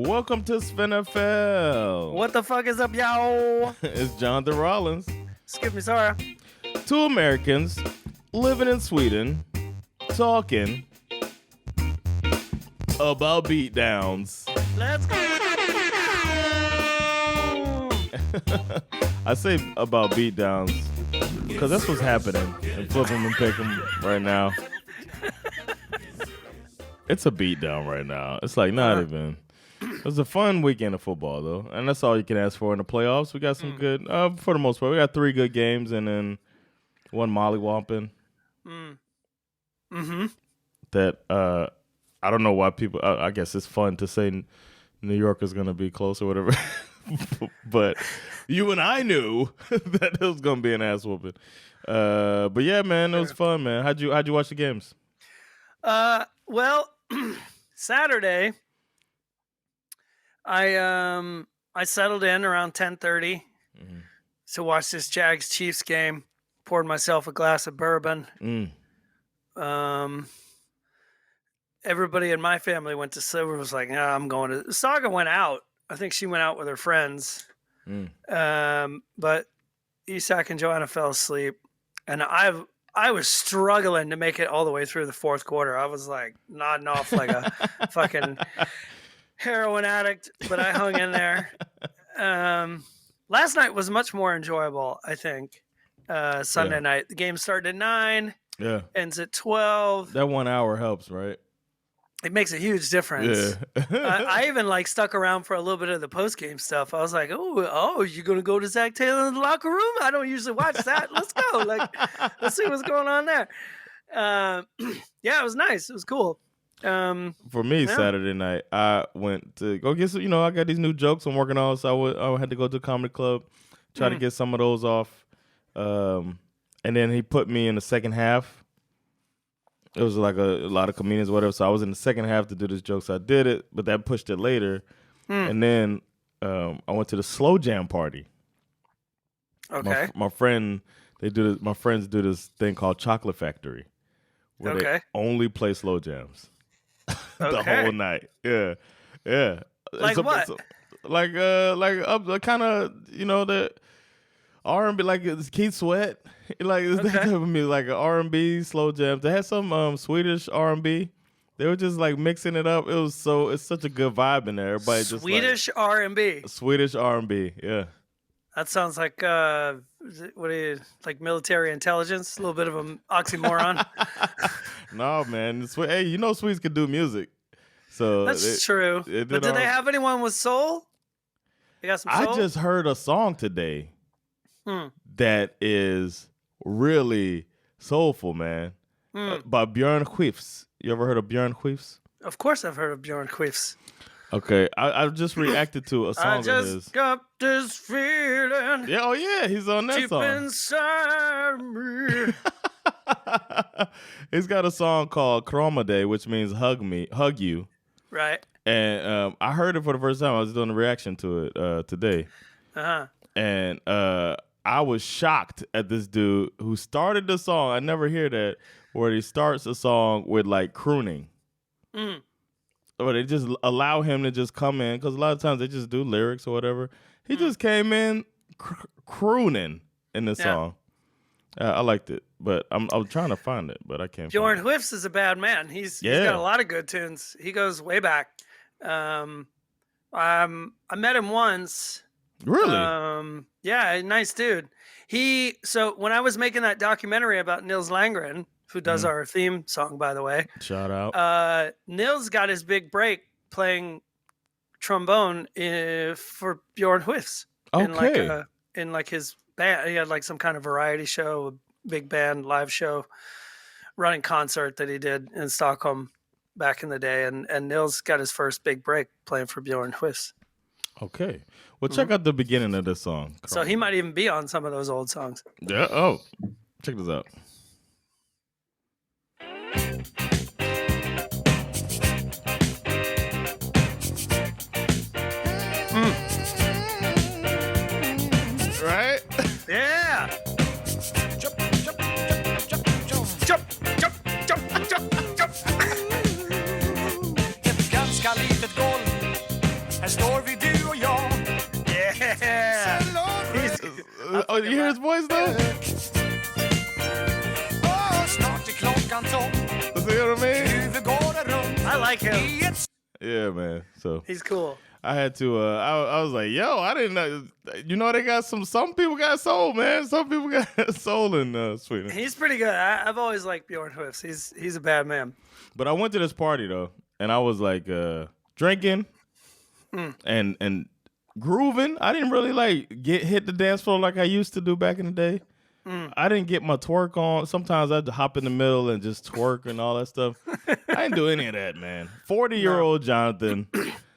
Welcome to SveNFL. What the fuck is up, y'all? It's Jonathan Rollins. Skip me, Sarah. Two Americans living in Sweden talking about beatdowns. Let's go. I say about beatdowns because that's what's happening in Flip 'em and Pick 'em right now. It's a beatdown right now. It's like not even. It was a fun weekend of football, though, and that's all you can ask for in the playoffs. We got some good, for the most part, we got 3 good games and then one mollywomping. That I don't know why people. I guess it's fun to say New York is going to be close or whatever, but you and I knew that it was going to be an ass whooping. But yeah, man, it was fun, man. How'd you watch the games? Well, Saturday, I settled in around 10:30 to watch this Jags Chiefs game. Poured myself a glass of bourbon. Everybody in my family went to sleep. Was like, nah, I'm going to. Saga went out. I think she went out with her friends. But Isak and Joanna fell asleep, and I was struggling to make it all the way through the fourth quarter. I was like nodding off like a fucking heroin addict, but I hung in there. Last night was much more enjoyable, I think. Sunday night. The game started at 9. Yeah. Ends at 12. That 1 hour helps, right? It makes a huge difference. Yeah. I even stuck around for a little bit of the post game stuff. I was like, oh, you're gonna go to Zach Taylor in the locker room? I don't usually watch that. Let's go. Let's see what's going on there. Yeah, it was nice. It was cool. For me, Saturday night, I went to go get some. I got these new jokes I'm working on, so I had to go to the comedy club, try to get some of those off. And then he put me in the second half. It was like a lot of comedians, whatever. So I was in the second half to do this joke. So I did it, but that pushed it later. And then I went to the slow jam party. Okay. My friends do this thing called Chocolate Factory, where they only play slow jams the whole night. Yeah. Like what? Like kind of the R&B, like it's Keith Sweat, like it's that type of music, like an R&B slow jam. They had some Swedish R&B. They were just like mixing it up. It's such a good vibe in there. Everybody just Swedish R&B. Swedish R&B, yeah. That sounds like like military intelligence? A little bit of an oxymoron. No, man. Hey, Swedes can do music. So that's true. But did they have anyone with soul? They got some soul? I just heard a song today that is really soulful, man. By Björn Skifs. You ever heard of Björn Skifs? Of course I've heard of Björn Skifs. Okay, I just reacted to a song of his. I just got this feeling. Yeah, oh yeah, he's on that deep song. Inside me. He's got a song called Kromade, which means hug you. Right. And I heard it for the first time. I was doing a reaction to it today. And I was shocked at this dude who started the song. I never hear that, where he starts a song with like crooning. Or they just allow him to just come in, because a lot of times they just do lyrics or whatever. He just came in crooning in the song. I liked it, but I'm trying to find it, but I can't. Bjorn Whiffs is a bad man. He's got a lot of good tunes. He goes way back. I met him once. Really? Yeah, nice dude. So when I was making that documentary about Nils Landgren, who does our theme song, by the way. Shout out. Nils got his big break playing trombone for Bjorn Whiffs. Okay. In his band. He had like some kind of variety show, a big band live show, running concert that he did in Stockholm back in the day. And Nils got his first big break playing for Bjorn Whiffs. Okay. Well, check out the beginning of this song. So he might even be on some of those old songs. Yeah. Oh, check this out. Right? Yeah. Jump. Ett ganska litet golv, går vi du och jag. Yeah! Oh, you hear his voice though? Snart är klockan 12. See what I mean? Huvudgården runt. I like him. Yeah, man. So he's cool. I had to. I was like, yo, I didn't know. You know, they got some people got soul, man. Some people got soul in Sweden. He's pretty good. I've always liked Bjorn Hoofs. He's a bad man. But I went to this party though, and I was like drinking and grooving. I didn't really like hit the dance floor like I used to do back in the day. I didn't get my twerk on. Sometimes I'd hop in the middle and just twerk and all that stuff. I didn't do any of that, man. 40-year-old Jonathan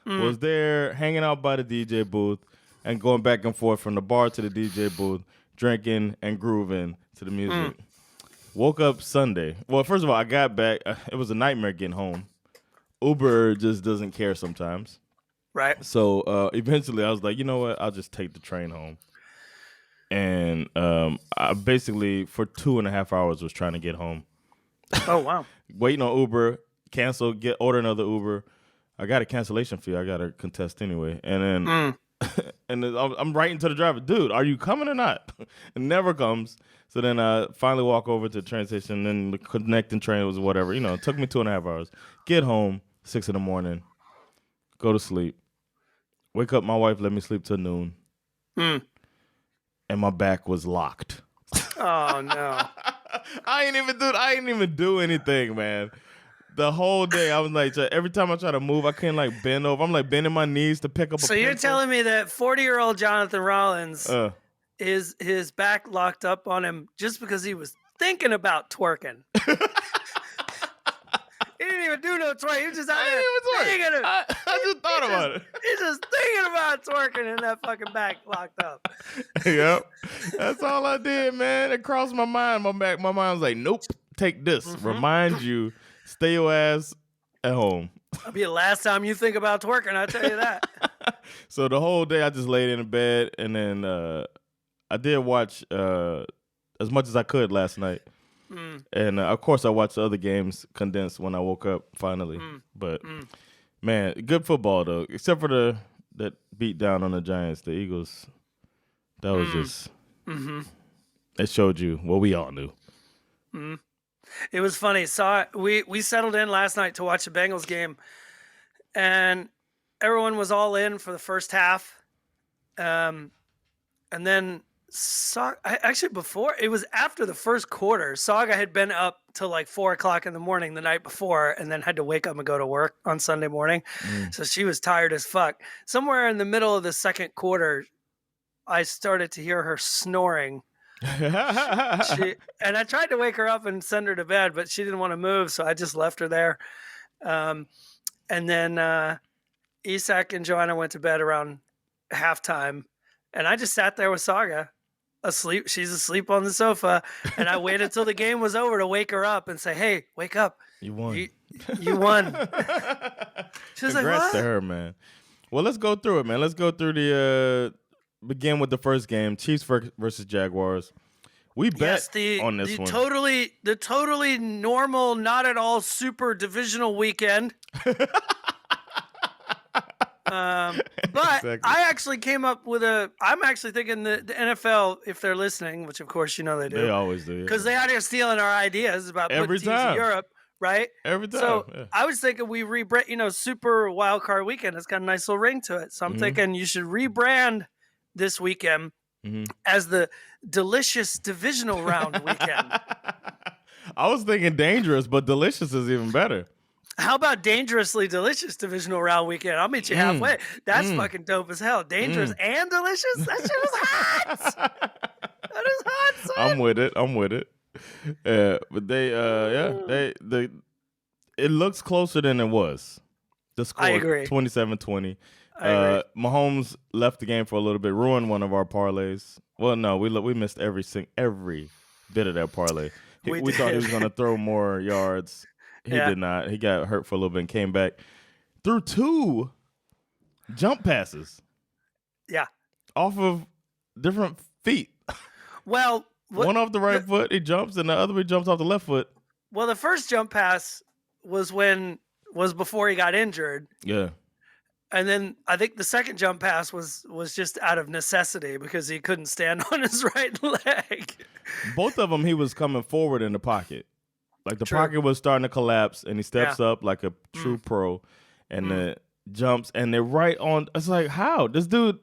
was there hanging out by the DJ booth and going back and forth from the bar to the DJ booth, drinking and grooving to the music. Woke up Sunday. Well, first of all, I got back. It was a nightmare getting home. Uber just doesn't care sometimes. Right. So eventually I was like, you know what? I'll just take the train home. And I basically, for 2.5 hours, was trying to get home. Oh, wow. Waiting on Uber, cancel, order another Uber. I got a cancellation fee. I got to contest anyway. And then and then I'm writing to the driver, dude, are you coming or not? It never comes. So then I finally walk over to the train station, and the connecting train was whatever. You know, it took me 2.5 hours. Get home, 6 a.m, go to sleep. Wake up, my wife let me sleep till noon. And my back was locked. Oh no! I ain't even do anything, man. The whole day I was like, every time I try to move, I can't like bend over. I'm like bending my knees to pick up. So you're telling me that 40-year-old Jonathan Rollins is his back locked up on him just because he was thinking about twerking? He didn't even do no twerk. He was just out there thinking. I just thought about it. He's just thinking about twerking and that fucking back locked up. Yep. That's all I did, man. It crossed my mind. My mind was like, nope, take this. Remind you, stay your ass at home. That'll be the last time you think about twerking, I tell you that. So the whole day I just laid in the bed, and then I did watch as much as I could last night. And of course I watched the other games condensed when I woke up finally. But man, good football though. Except for that beat down on the Giants, the Eagles. That was just it showed you what we all knew. It was funny. We settled in last night to watch the Bengals game, and everyone was all in for the first half. And then before, it was after the first quarter, Saga had been up till like 4:00 in the morning the night before, and then had to wake up and go to work on Sunday morning. So she was tired as fuck. Somewhere in the middle of the second quarter, I started to hear her snoring. And I tried to wake her up and send her to bed, but she didn't want to move, so I just left her there. And then Isak and Joanna went to bed around halftime, and I just sat there with Saga. Asleep. She's asleep on the sofa, and I waited till the game was over to wake her up and say, "Hey, wake up! You won. You won." She was like, "What?" To her, man. Well, let's go through it, man. Let's go through begin with the first game, Chiefs versus Jaguars. We bet on this one. The totally normal, not at all super divisional weekend. But exactly. I actually came up with I'm actually thinking the NFL, if they're listening, which of course you know they do. They always do. Because they out here stealing our ideas about putting teams in Europe, right? Every time. So I was thinking we rebrand, Super Wild Card Weekend. It's got a nice little ring to it. So I'm thinking you should rebrand this weekend as the Delicious Divisional Round Weekend. I was thinking dangerous, but delicious is even better. How about Dangerously Delicious Divisional Round Weekend? I'll meet you halfway. That's fucking dope as hell. Dangerous and delicious? That shit was hot. That is hot, son. I'm with it. But it looks closer than it was. The score, 27-20. Mahomes left the game for a little bit, ruined one of our parlays. Well, no, we missed every bit of that parlay. We thought he was going to throw more yards. He did not. He got hurt for a little bit and came back. Threw 2 jump passes. Yeah. Off of different feet. Well, one off the right foot, he jumps, and the other he jumps off the left foot. Well, the first jump pass was before he got injured. Yeah. And then I think the second jump pass was just out of necessity because he couldn't stand on his right leg. Both of them, he was coming forward in the pocket. Like the True. pocket was starting to collapse, and he steps up like a true pro, and the jumps, and they're right on. It's like, how? This dude.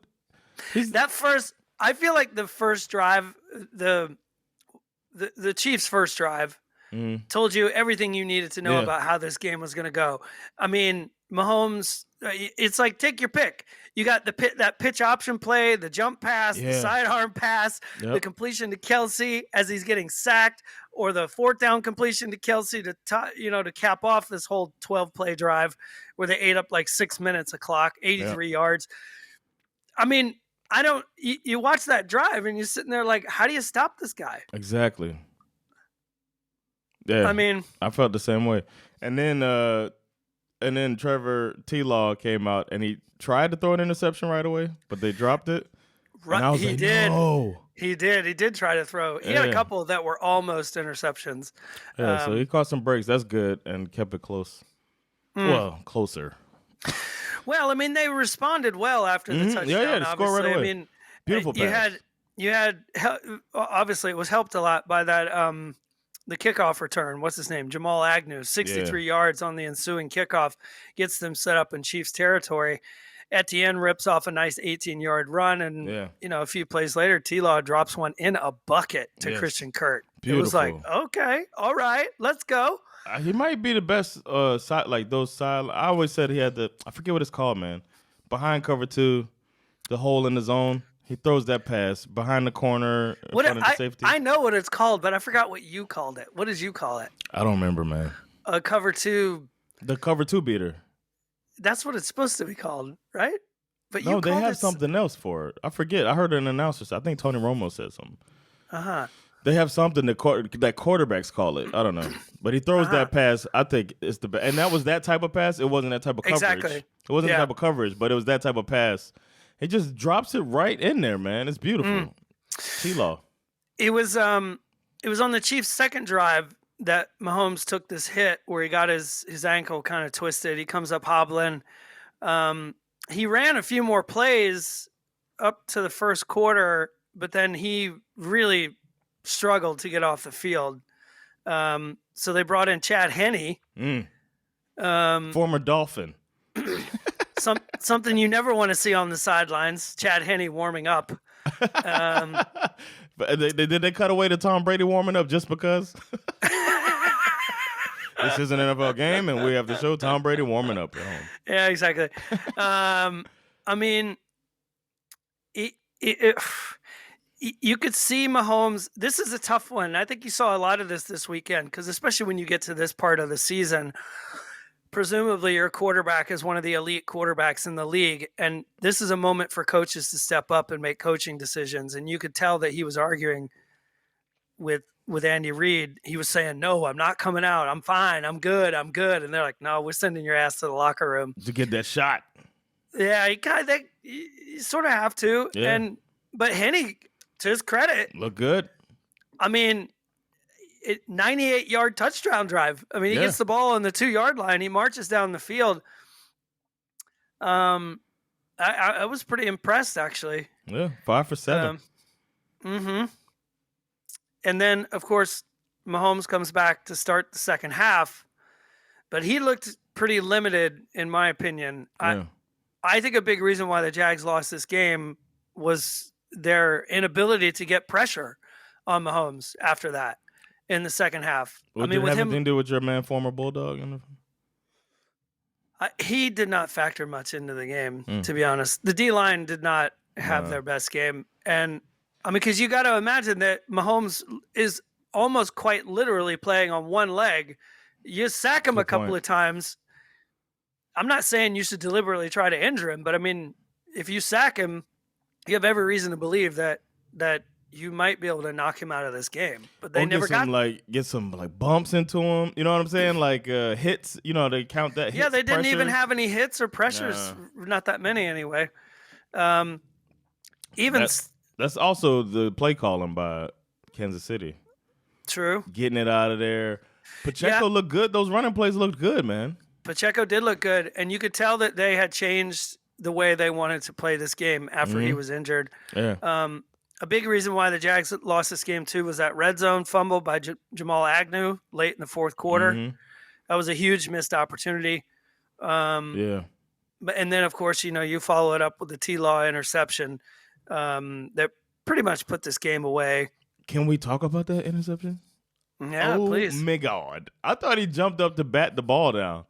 I feel like the first drive, the Chiefs' first drive, told you everything you needed to know about how this game was going to go. I mean, Mahomes, it's like take your pick. You got that pitch option play, the jump pass, the sidearm pass, the completion to Kelce as he's getting sacked, or the fourth down completion to Kelce to cap off this whole 12-play drive where they ate up like 6 minutes of clock, 83 yards. I mean, you watch that drive and you're sitting there like, how do you stop this guy? Exactly. Yeah. I mean, I felt the same way. And then Trevor T-Law came out and he tried to throw an interception right away, but they dropped it. Right. He did. No. He did. He did try to throw. He had a couple that were almost interceptions. Yeah, so he caught some breaks. That's good and kept it close. Well, closer. Well, I mean, they responded well after the touchdown. Yeah, score right away. I mean, beautiful pass. You had obviously it was helped a lot by that the kickoff return. What's his name? Jamal Agnew, 63 yards on the ensuing kickoff, gets them set up in Chiefs territory. Etienne rips off a nice 18-yard run, and a few plays later, T-Law drops one in a bucket to Christian Kirk. Beautiful. It was like, okay, all right, let's go. He might be the best side, like those side. I always said he had I forget what it's called, man. Behind cover 2, the hole in the zone. He throws that pass behind the corner in front of the safety. I know what it's called, but I forgot what you called it. What did you call it? I don't remember, man. Cover 2. The cover 2 beater. That's what it's supposed to be called, right? But no, they have something else for it. I forget. I heard an announcer. I think Tony Romo said something. They have something that quarterbacks call it. I don't know. But he throws that pass. I think it's the best. And that was that type of pass. It wasn't that type of coverage. Exactly. It wasn't that type of coverage, but it was that type of pass. He just drops it right in there, man. It's beautiful. T-Law. It was on the Chiefs' second drive that Mahomes took this hit where he got his ankle kind of twisted. He comes up hobbling. He ran a few more plays up to the first quarter, but then he really struggled to get off the field. So they brought in Chad Henne. Former Dolphin. Something you never want to see on the sidelines, Chad Henne warming up. But did they cut away to Tom Brady warming up just because? This is an NFL game, and we have to show Tom Brady warming up at home. Yeah, exactly. I mean, you could see Mahomes. This is a tough one. I think you saw a lot of this weekend because especially when you get to this part of the season, presumably your quarterback is one of the elite quarterbacks in the league, and this is a moment for coaches to step up and make coaching decisions. And you could tell that he was arguing with Andy Reid. He was saying, "No, I'm not coming out. I'm fine. I'm good. I'm good." And they're like, "No, we're sending your ass to the locker room to get that shot." Yeah, you sort of have to. Yeah. But Henne, to his credit, look good. I mean, 98-yard touchdown drive. I mean, he gets the ball on the 2-yard line. He marches down the field. I was pretty impressed, actually. Yeah, 5 for 7. And then, of course, Mahomes comes back to start the second half, but he looked pretty limited, in my opinion. Yeah. I think a big reason why the Jags lost this game was their inability to get pressure on Mahomes after that in the second half. Well, did it have anything to do with your man, former Bulldog? He did not factor much into the game, to be honest. The D-line did not have their best game. And, I mean, because you got to imagine that Mahomes is almost quite literally playing on one leg. You sack him a couple of times. I'm not saying you should deliberately try to injure him, but, I mean, if you sack him, you have every reason to believe that you might be able to knock him out of this game. But they never get some bumps into him. You know what I'm saying? Like hits. You know, they count that. Yeah, they didn't even have any hits or pressures. Not that many anyway. That's also the play calling by Kansas City. True. Getting it out of there. Pacheco looked good. Those running plays looked good, man. Pacheco did look good, and you could tell that they had changed the way they wanted to play this game after he was injured. Yeah. A big reason why the Jags lost this game, too, was that red zone fumble by Jamal Agnew late in the fourth quarter. That was a huge missed opportunity. And then, of course, you follow it up with the T-Law interception that pretty much put this game away. Can we talk about that interception? Yeah, please. Oh, my God. I thought he jumped up to bat the ball down.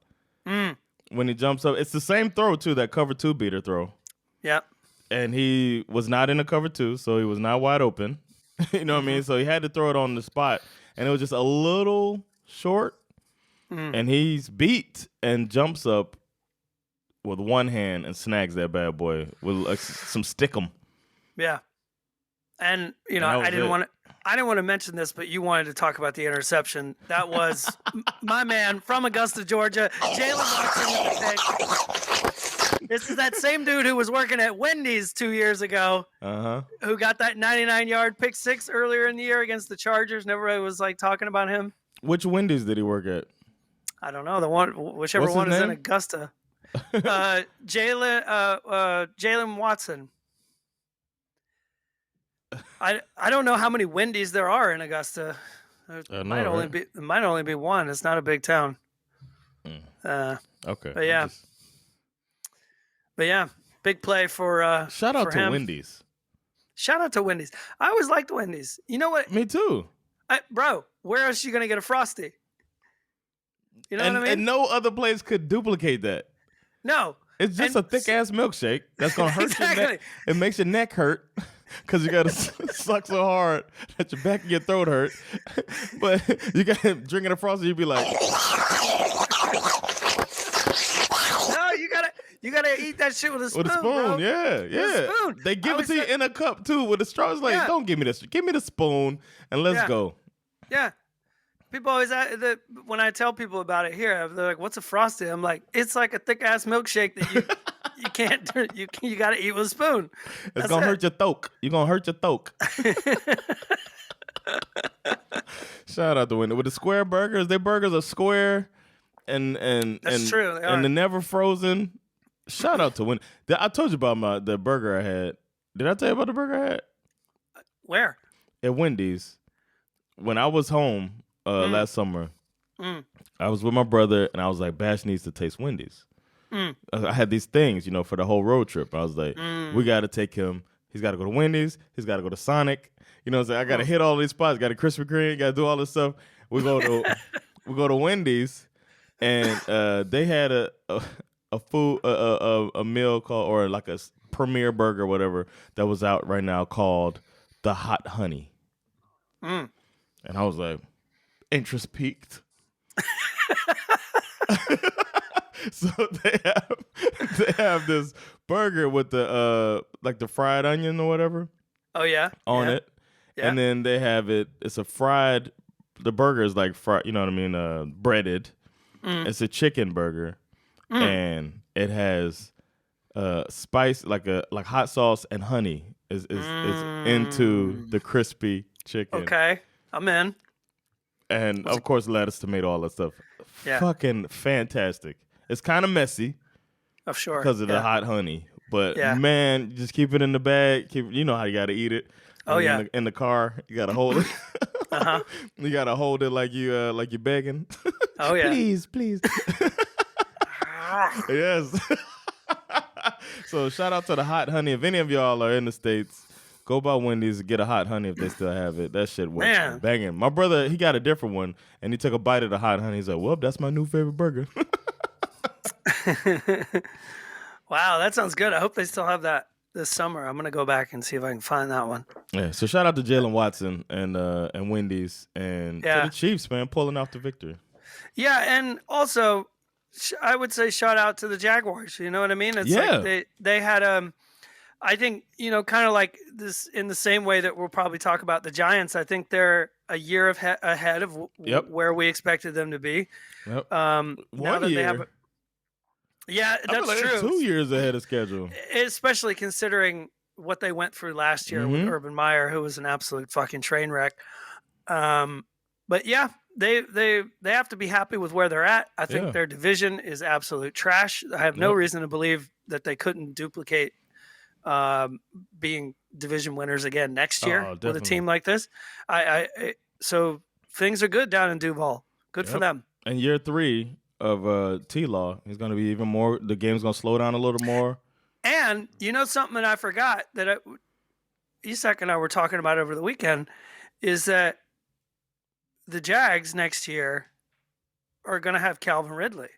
When he jumps up. It's the same throw, too, that cover 2 beater throw. Yep. And he was not in the cover 2, so he was not wide open. You know what I mean? So he had to throw it on the spot. And it was just a little short. And he's beat and jumps up with one hand and snags that bad boy with some stickum. Yeah. And, I didn't want to mention this, but you wanted to talk about the interception. That was my man from Augusta, Georgia, Jalen Watson with the pick. This is that same dude who was working at Wendy's 2 years ago, who got that 99-yard pick 6 earlier in the year against the Chargers. And everybody was talking about him. Which Wendy's did he work at? I don't know. Whichever one is in Augusta. Jalen Watson. I don't know how many Wendy's there are in Augusta. It might only be one. It's not a big town. Okay. But yeah, big play for shout out to him. Wendy's. Shout out to Wendy's. I always liked Wendy's. You know what? Me too. Bro, where else are you gonna get a Frosty? You know what I mean? And no other place could duplicate that. No. It's just a thick ass milkshake that's gonna hurt your neck. It makes your neck hurt because you gotta suck so hard that your back of your throat hurt. But you gotta drinking a Frosty, you'd be like, no, you gotta eat that shit with a spoon. With a spoon, bro. yeah. Spoon. They give it to you in a cup too with a straw. It's like, don't give me this. Give me the spoon and let's go. Yeah. People always when I tell people about it here, they're like, "What's a Frosty?" I'm like, "It's like a thick ass milkshake that you can't you got to eat with a spoon." It's gonna hurt your throat. You're gonna hurt your throat. Shout out to Wendy with the square burgers. Their burgers are square and that's true. And they're never frozen. Shout out to Wendy. I told you about the burger I had. Did I tell you about the burger I had? Where? At Wendy's. When I was home. Last summer, I was with my brother, and I was like, Bash needs to taste Wendy's. I had these things, for the whole road trip. I was like, we got to take him. He's got to go to Wendy's. He's got to go to Sonic. I got to hit all these spots. Got to Krispy Kreme. Got to do all this stuff. We go to Wendy's, and they had a meal called, or like a premier burger, whatever, that was out right now called the Hot Honey. And I was like, interest peaked. So they have this burger with the like the fried onion or whatever. Oh yeah. On it. Yeah. And then they have it's a fried, the burger is like fried, you know what I mean, breaded. It's a chicken burger. And it has spice like hot sauce and honey is into the crispy chicken. Okay. I'm in. And of course, lettuce, tomato, all that stuff. Yeah. Fucking fantastic. It's kind of messy. Oh, sure. Because of the hot honey. But man, just keep it in the bag. You know how you got to eat it. In the car, you got to hold it. You got to hold it like you're begging. Oh yeah. Please. Yes. So shout out to the hot honey. If any of y'all are in the States, go by Wendy's and get a hot honey if they still have it. That shit works. Man. Banging. My brother, he got a different one, and he took a bite of the hot honey. He's like, well, that's my new favorite burger. Wow, that sounds good. I hope they still have that this summer. I'm going to go back and see if I can find that one. Yeah, so shout out to Jalen Watson and Wendy's and to the Chiefs, man, pulling off the victory. Yeah, and also, I would say shout out to the Jaguars. You know what I mean? It's like they had I think, kind of like this in the same way that we'll probably talk about the Giants. I think they're a year ahead of where we expected them to be. Yep. Now that they have, that's true. 2 years ahead of schedule, especially considering what they went through last year with Urban Meyer, who was an absolute fucking train wreck. But yeah, they have to be happy with where they're at. I think their division is absolute trash. I have no reason to believe that they couldn't duplicate being division winners again next year with a team like this. So things are good down in Duval. Good for them. And year 3 of T-Law is going to be even more. The game's going to slow down a little more. And you know something that I forgot that Isak and I were talking about over the weekend is that the Jags next year are going to have Calvin Ridley.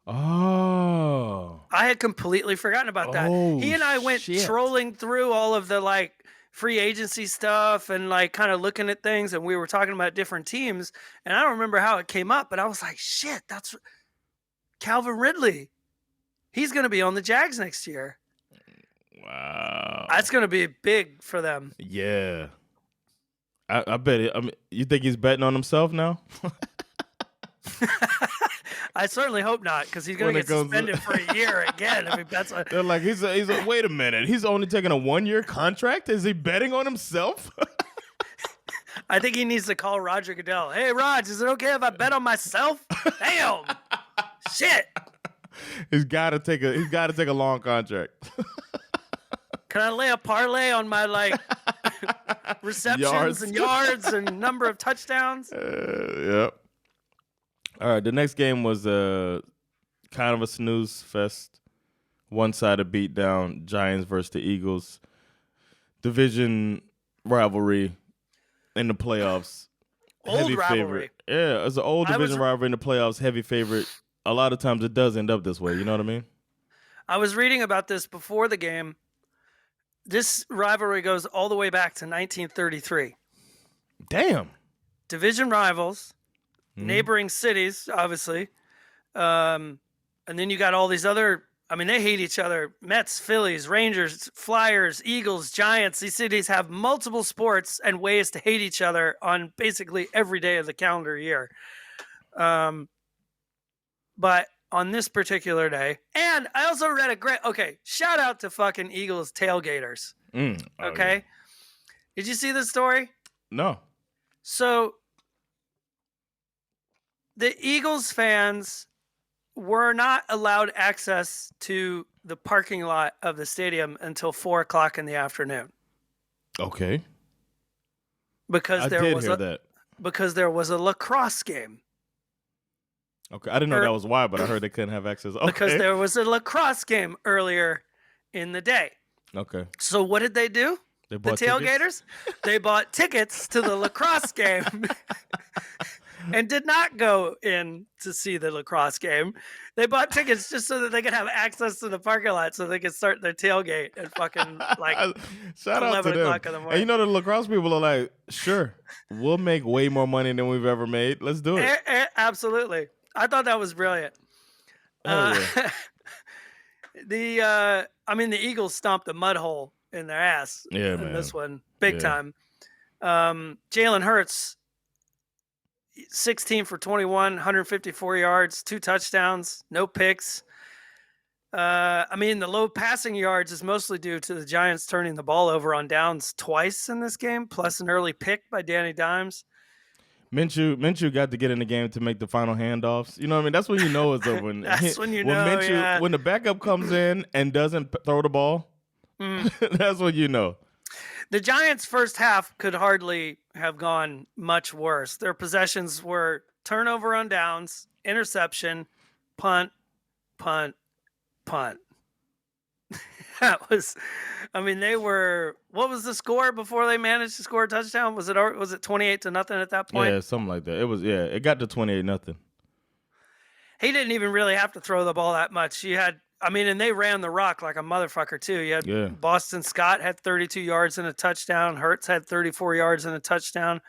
Oh. I had completely forgotten about that. He and I went trolling through all of the like free agency stuff and like kind of looking at things, and we were talking about different teams, and I don't remember how it came up, but I was like, shit, that's Calvin Ridley. He's going to be on the Jags next year. Wow. That's going to be big for them. Yeah. I bet it. I mean, you think he's betting on himself now? I certainly hope not, because he's going to get suspended for a year again. I mean, that's they're like, he's wait a minute. He's only taking a 1-year contract? Is he betting on himself? I think he needs to call Roger Goodell. Hey, Rog, is it okay if I bet on myself? Damn. Shit. He's got to take a long contract. Can I lay a parlay on my like receptions and yards and number of touchdowns? Yep. All right, the next game was kind of a snooze fest. One-sided beatdown, Giants versus the Eagles. Division rivalry in the playoffs. Old heavy rivalry. Favorite. Yeah, it's an old division rivalry in the playoffs, heavy favorite. A lot of times it does end up this way, you know what I mean? I was reading about this before the game. This rivalry goes all the way back to 1933. Damn. Division rivals, neighboring cities, obviously. And then you got all these other, I mean, they hate each other. Mets, Phillies, Rangers, Flyers, Eagles, Giants. These cities have multiple sports and ways to hate each other on basically every day of the calendar year. But on this particular day, and I also read shout out to fucking Eagles tailgaters. Okay. Yeah. Did you see this story? No. So the Eagles fans were not allowed access to the parking lot of the stadium until 4:00 in the afternoon. Okay. Because there was a lacrosse game. Okay, I didn't know that was why, but I heard they couldn't have access. Okay. Because there was a lacrosse game earlier in the day. Okay. So what did they do? They bought tailgaters? They bought tickets to the lacrosse game and did not go in to see the lacrosse game. They bought tickets just so that they could have access to the parking lot so they could start their tailgate at fucking like Shout 11 o'clock in the morning. And you know the lacrosse people are like, sure, we'll make way more money than we've ever made. Let's do it. Absolutely. I thought that was brilliant. The Eagles stomped a mud hole in their ass in this one, big time. Jalen Hurts, 16 for 21, 154 yards, 2 touchdowns, no picks. The low passing yards is mostly due to the Giants turning the ball over on downs twice in this game, plus an early pick by Danny Dimes. Minshew got to get in the game to make the final handoffs. You know what I mean? That's when you know it's over. When the backup comes in and doesn't throw the ball, that's when you know. The Giants' first half could hardly have gone much worse. Their possessions were turnover on downs, interception, punt, punt, punt. They were. What was the score before they managed to score a touchdown? Was it 28-0 at that point? Yeah, something like that. It was. Yeah, it got to 28-0. He didn't even really have to throw the ball that much. And they ran the rock like a motherfucker too. You had Boston Scott had 32 yards and a touchdown. Hurts had 34 yards and a touchdown.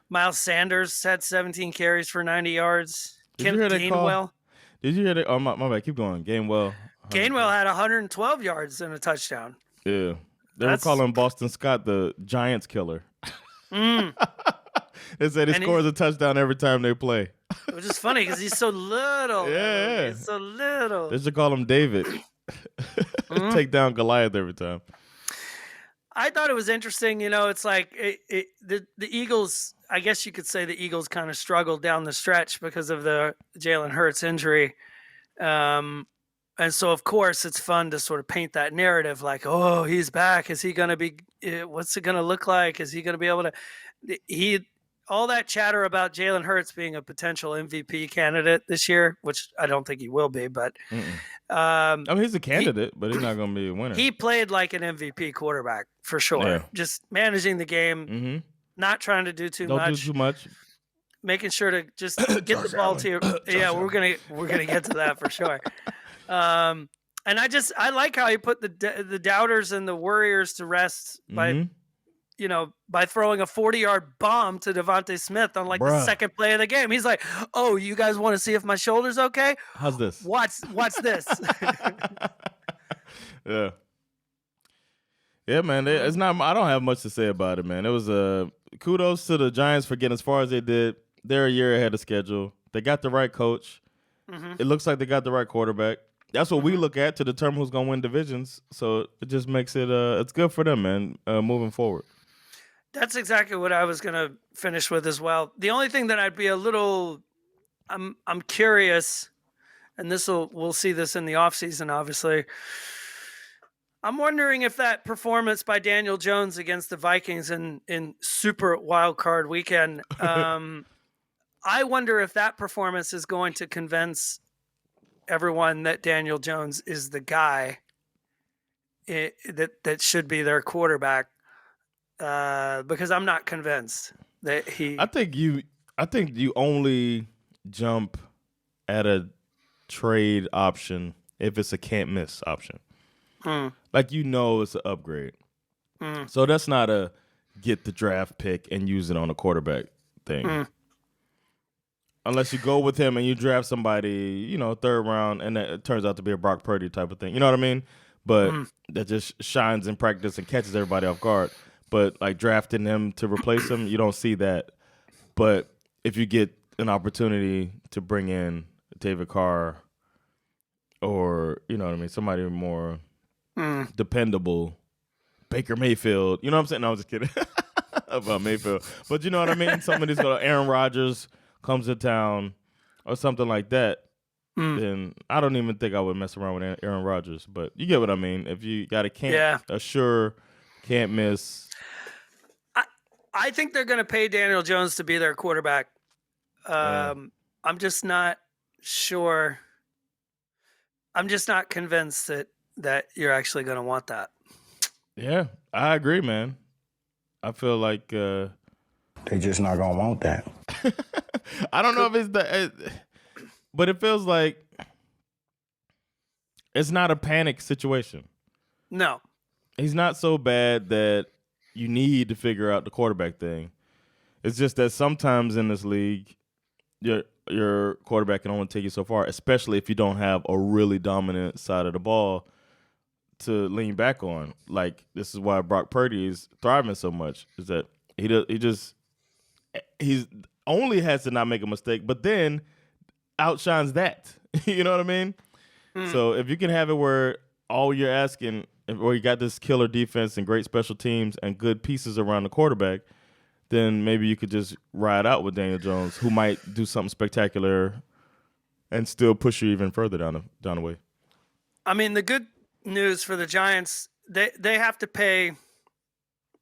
Miles Sanders had 17 carries for 90 yards. Gainwell. Did you hear that? Oh, my bad. Keep going. Gainwell had 112 yards and a touchdown. Yeah. They were calling Boston Scott the Giants killer. They said he scores a touchdown every time they play. Which is funny because he's so little. Yeah. He's so little. They should call him David. Take down Goliath every time. I thought it was interesting. It's like the Eagles I guess you could say the Eagles kind of struggled down the stretch because of the Jalen Hurts injury. And so, of course, it's fun to sort of paint that narrative like, oh, he's back. Is he going to be – what's it going to look like? Is he going to be able to – all that chatter about Jalen Hurts being a potential MVP candidate this year, which I don't think he will be, but I mean, he's a candidate, but he's not going to be a winner. He played like an MVP quarterback for sure. Yeah. Just managing the game, not trying to do too much. Don't do too much. Making sure to just get the ball to your – yeah, we're gonna get to that for sure. And I like how he put the doubters and the worriers to rest by by throwing a 40-yard bomb to Devontae Smith on the second play of the game. He's like, "Oh, you guys want to see if my shoulder's okay? How's this? Watch this." Yeah. Yeah, man. It's not. I don't have much to say about it, man. It was kudos to the Giants for getting as far as they did. They're a year ahead of schedule. They got the right coach. It looks like they got the right quarterback. That's what we look at to determine who's going to win divisions. So it just makes it it's good for them, man, moving forward. That's exactly what I was going to finish with as well. The only thing that I'd be a little I'm curious, and we'll see this in the offseason, obviously. I'm wondering if that performance by Daniel Jones against the Vikings in Super Wild Card Weekend, I wonder if that performance is going to convince everyone that Daniel Jones is the guy that should be their quarterback. Because I'm not convinced that he. I think you only jump at a trade option if it's a can't miss option. Like it's an upgrade. So that's not a get the draft pick and use it on a quarterback thing. Unless you go with him and you draft somebody, third round, and it turns out to be a Brock Purdy type of thing. You know what I mean? But that just shines in practice and catches everybody off guard. But like drafting him to replace him, you don't see that. But if you get an opportunity to bring in David Carr or, somebody more dependable, Baker Mayfield, you know what I'm saying? No, I'm just kidding about Mayfield. But you know what I mean? Somebody's got Aaron Rodgers comes to town or something like that, then I don't even think I would mess around with Aaron Rodgers. But you get what I mean. If you got a sure, can't miss. I think they're going to pay Daniel Jones to be their quarterback. I'm just not sure. I'm just not convinced that you're actually going to want that. Yeah, I agree, man. I feel like they just not going to want that. I don't know if it's but it feels like it's not a panic situation. No. He's not so bad that you need to figure out the quarterback thing. It's just that sometimes in this league, your quarterback can only take you so far, especially if you don't have a really dominant side of the ball to lean back on. Like, this is why Brock Purdy is thriving so much, is that he's only has to not make a mistake, but then outshines that. You know what I mean? So if you can have it where all you're asking, or you got this killer defense and great special teams and good pieces around the quarterback, then maybe you could just ride out with Daniel Jones, who might do something spectacular and still push you even further down the way. I mean, the good news for the Giants, they have to pay,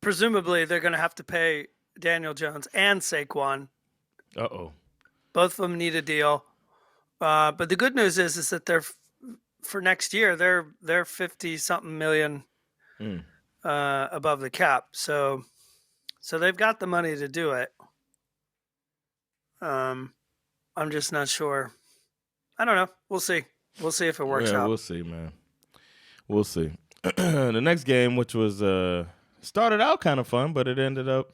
presumably they're going to have to pay Daniel Jones and Saquon. Uh-oh. Both of them need a deal. But the good news is that they're for next year, they're 50-something million above the cap. So they've got the money to do it. I'm just not sure. I don't know. We'll see. We'll see if it works out. We'll see, man. We'll see. The next game, which was started out kind of fun, but it ended up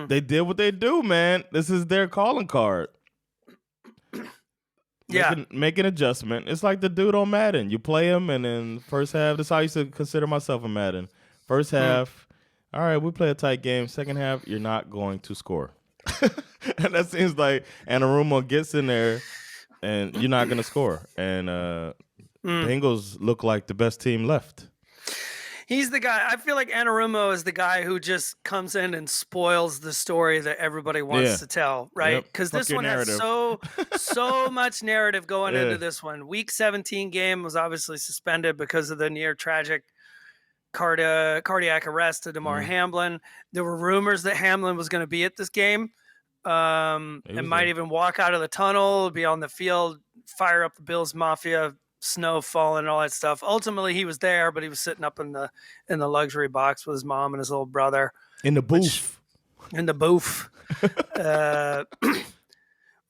they did what they do, man. This is their calling card. Make an adjustment. It's like the dude on Madden. You play him, and then first half, that's how I used to consider myself in Madden. First half, all right, we play a tight game. Second half, you're not going to score. And that seems like Anarumo gets in there, and you're not going to score. And Bengals look like the best team left. He's the guy. I feel like Anarumo is the guy who just comes in and spoils the story that everybody wants to tell, right? Because this one has so much narrative going into this one. Week 17 game was obviously suspended because of the near tragic cardiac arrest of DeMar Hamlin. There were rumors that Hamlin was going to be at this game and might even walk out of the tunnel, be on the field, fire up the Bills Mafia, snow falling, all that stuff. Ultimately, he was there, but he was sitting up in the luxury box with his mom and his little brother in the booth. But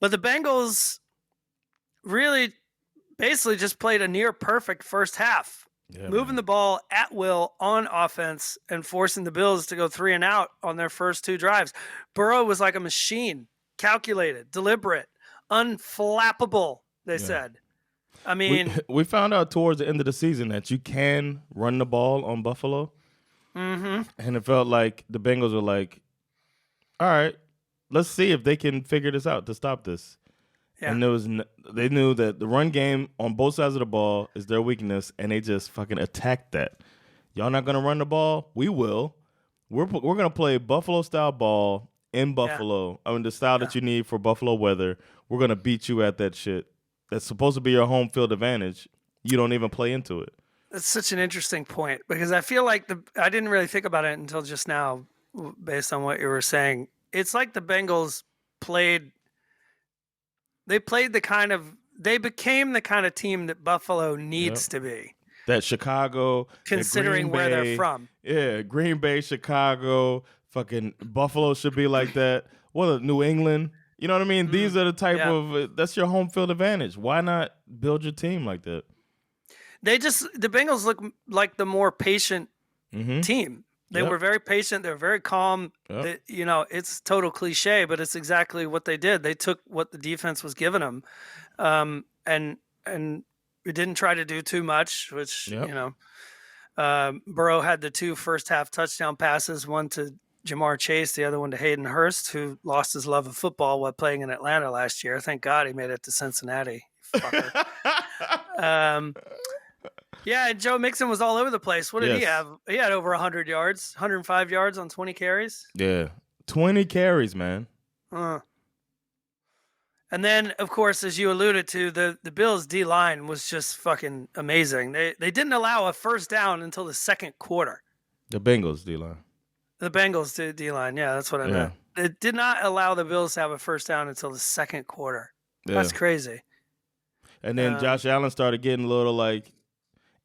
the Bengals really basically just played a near perfect first half, moving the ball at will on offense and forcing the Bills to go 3 and out on their first 2 drives. Burrow was like a machine, calculated, deliberate, unflappable, they said. I mean, we found out towards the end of the season that you can run the ball on Buffalo. And it felt like the Bengals were like, all right, let's see if they can figure this out to stop this. Yeah. And they knew that the run game on both sides of the ball is their weakness, and they just fucking attacked that. Y'all not going to run the ball? We will. We're going to play Buffalo-style ball in Buffalo. I mean, the style that you need for Buffalo weather. We're going to beat you at that shit. That's supposed to be your home field advantage. You don't even play into it. That's such an interesting point because I feel like I didn't really think about it until just now based on what you were saying. It's like the Bengals they became the kind of team that Buffalo needs to be. That Chicago. Considering where they're from. Yeah, Green Bay, Chicago, fucking Buffalo should be like that. New England. You know what I mean? These are the type of that's your home field advantage. Why not build your team like that? The Bengals look like the more patient team. They were very patient. They were very calm. It's total cliche, but it's exactly what they did. They took what the defense was giving them, and we didn't try to do too much. Which Burrow had the 2 first half touchdown passes, one to Jamar Chase, the other one to Hayden Hurst, who lost his love of football while playing in Atlanta last year. Thank God he made it to Cincinnati. Fucker. And Joe Mixon was all over the place. What did he have? He had over 100 yards, 105 yards on 20 carries. Yeah, 20 carries, man. And then, of course, as you alluded to, the Bills' D-line was just fucking amazing. They didn't allow a first down until the second quarter. The Bengals' D-line. The Bengals D-line, that's what I meant. It did not allow the Bills to have a first down until the second quarter. That's crazy. And then Josh Allen started getting a little like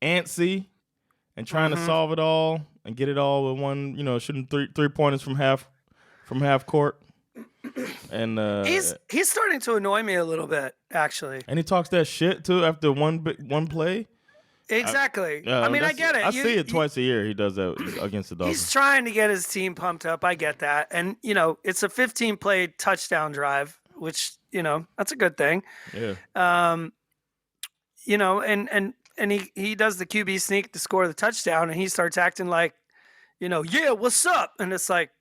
antsy and trying to solve it all and get it all with one, shooting three pointers from half court. And he's starting to annoy me a little bit, actually. And he talks that shit too after one play. Exactly. I get it. I see it twice a year. He does that against the Dolphins. He's trying to get his team pumped up. I get that. And, it's a 15-play touchdown drive, which, that's a good thing. Yeah. And he does the QB sneak to score the touchdown, and he starts acting like, what's up? And it's like,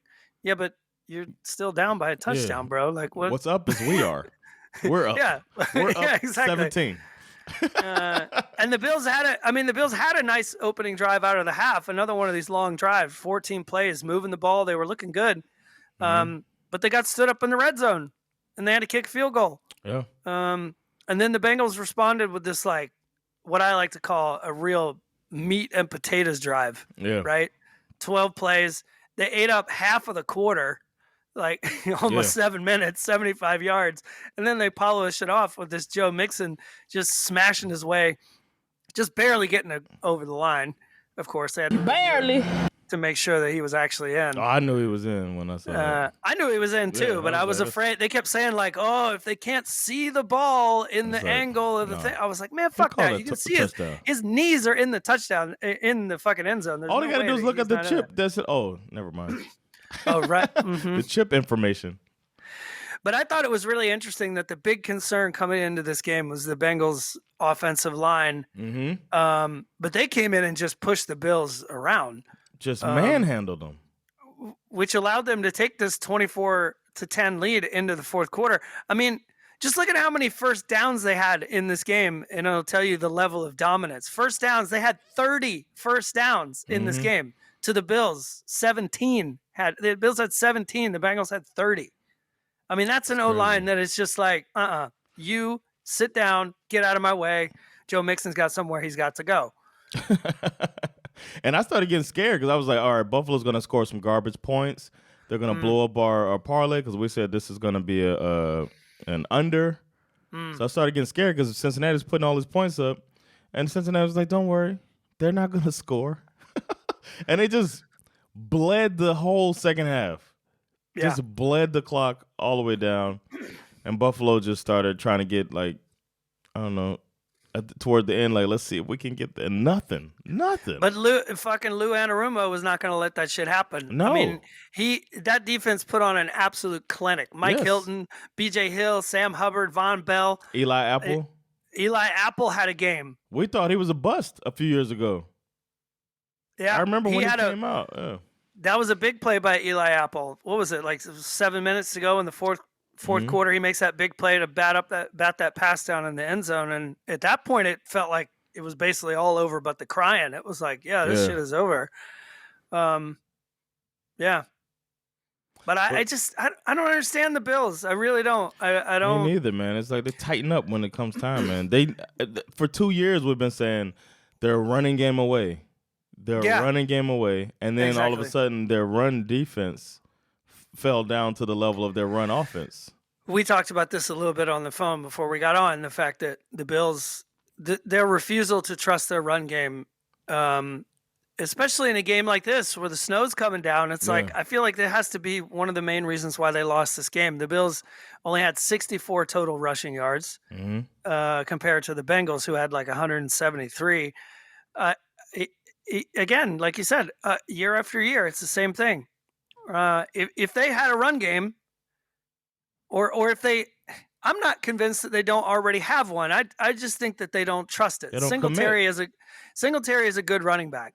yeah, but you're still down by a touchdown, bro. Like, what's up is we are. We're up. We're up exactly. 17. And the Bills had a nice opening drive out of the half. Another one of these long drives, 14 plays, moving the ball. They were looking good. But they got stood up in the red zone and they had to kick a field goal. Yeah. And then the Bengals responded with this, like, what I like to call a real meat and potatoes drive. Yeah. Right. 12 plays. They ate up half of the quarter. Like almost 7 minutes, 75 yards. And then they polish it off with this Joe Mixon just smashing his way, just barely getting it over the line. Of course, they had to make sure that he was actually in. Oh, I knew he was in when I saw it. I knew he was in too, but I was afraid. They kept saying like, oh, if they can't see the ball in the angle of the thing. I was like, man, fuck that. You can see his knees are in the touchdown, in the fucking end zone. All you got to do is look at the chip. That's it. Oh, never mind. Oh, right. Mm-hmm. The chip information. But I thought it was really interesting that the big concern coming into this game was the Bengals' offensive line. Mm-hmm. But they came in and just pushed the Bills around. Just manhandled them. Which allowed them to take this 24-10 lead into the fourth quarter. I mean, Just look at how many first downs they had in this game, and it'll tell you the level of dominance. First downs, they had 30 first downs in this game. To the Bills, 17. The Bills had 17. The Bengals had 30. I mean, that's an O-line that is just like, you sit down, get out of my way. Joe Mixon's got somewhere he's got to go. And I started getting scared because I was like, all right, Buffalo's going to score some garbage points. They're going to blow up our parlay because we said this is going to be an under. So I started getting scared because Cincinnati's putting all these points up. And Cincinnati was like, don't worry, they're not going to score. And they just bled the whole second half. Yeah. Just bled the clock all the way down. And Buffalo just started trying to get, like, I don't know, toward the end, like, let's see if we can get there. Nothing. But Lou Anarumo was not going to let that shit happen. No. I mean, that defense put on an absolute clinic. Mike Hilton, B.J. Hill, Sam Hubbard, Von Bell. Eli Apple. Eli Apple had a game. We thought he was a bust a few years ago. Yeah, I remember when he came out. Yeah. That was a big play by Eli Apple. What was it, like 7 minutes to go in the fourth quarter? He makes that big play to bat that pass down in the end zone, and at that point, it felt like it was basically all over. But the crying, it was like, this shit is over. Yeah. But I don't understand the Bills. I really don't. I don't. Me neither, man. It's like they tighten up when it comes time, man. They for 2 years we've been saying they're a running game away. They're a running game away, and then all of a sudden their run defense fell down to the level of their run offense. We talked about this a little bit on the phone before we got on, the fact that the Bills, their refusal to trust their run game, especially in a game like this where the snow's coming down, it's like I feel like that has to be one of the main reasons why they lost this game. The Bills only had 64 total rushing yards compared to the Bengals, who had like 173. Again, like you said, year after year, it's the same thing. If they had a run game, or if they, I'm not convinced that they don't already have one. I just think that they don't trust it. Singletary is a good running back.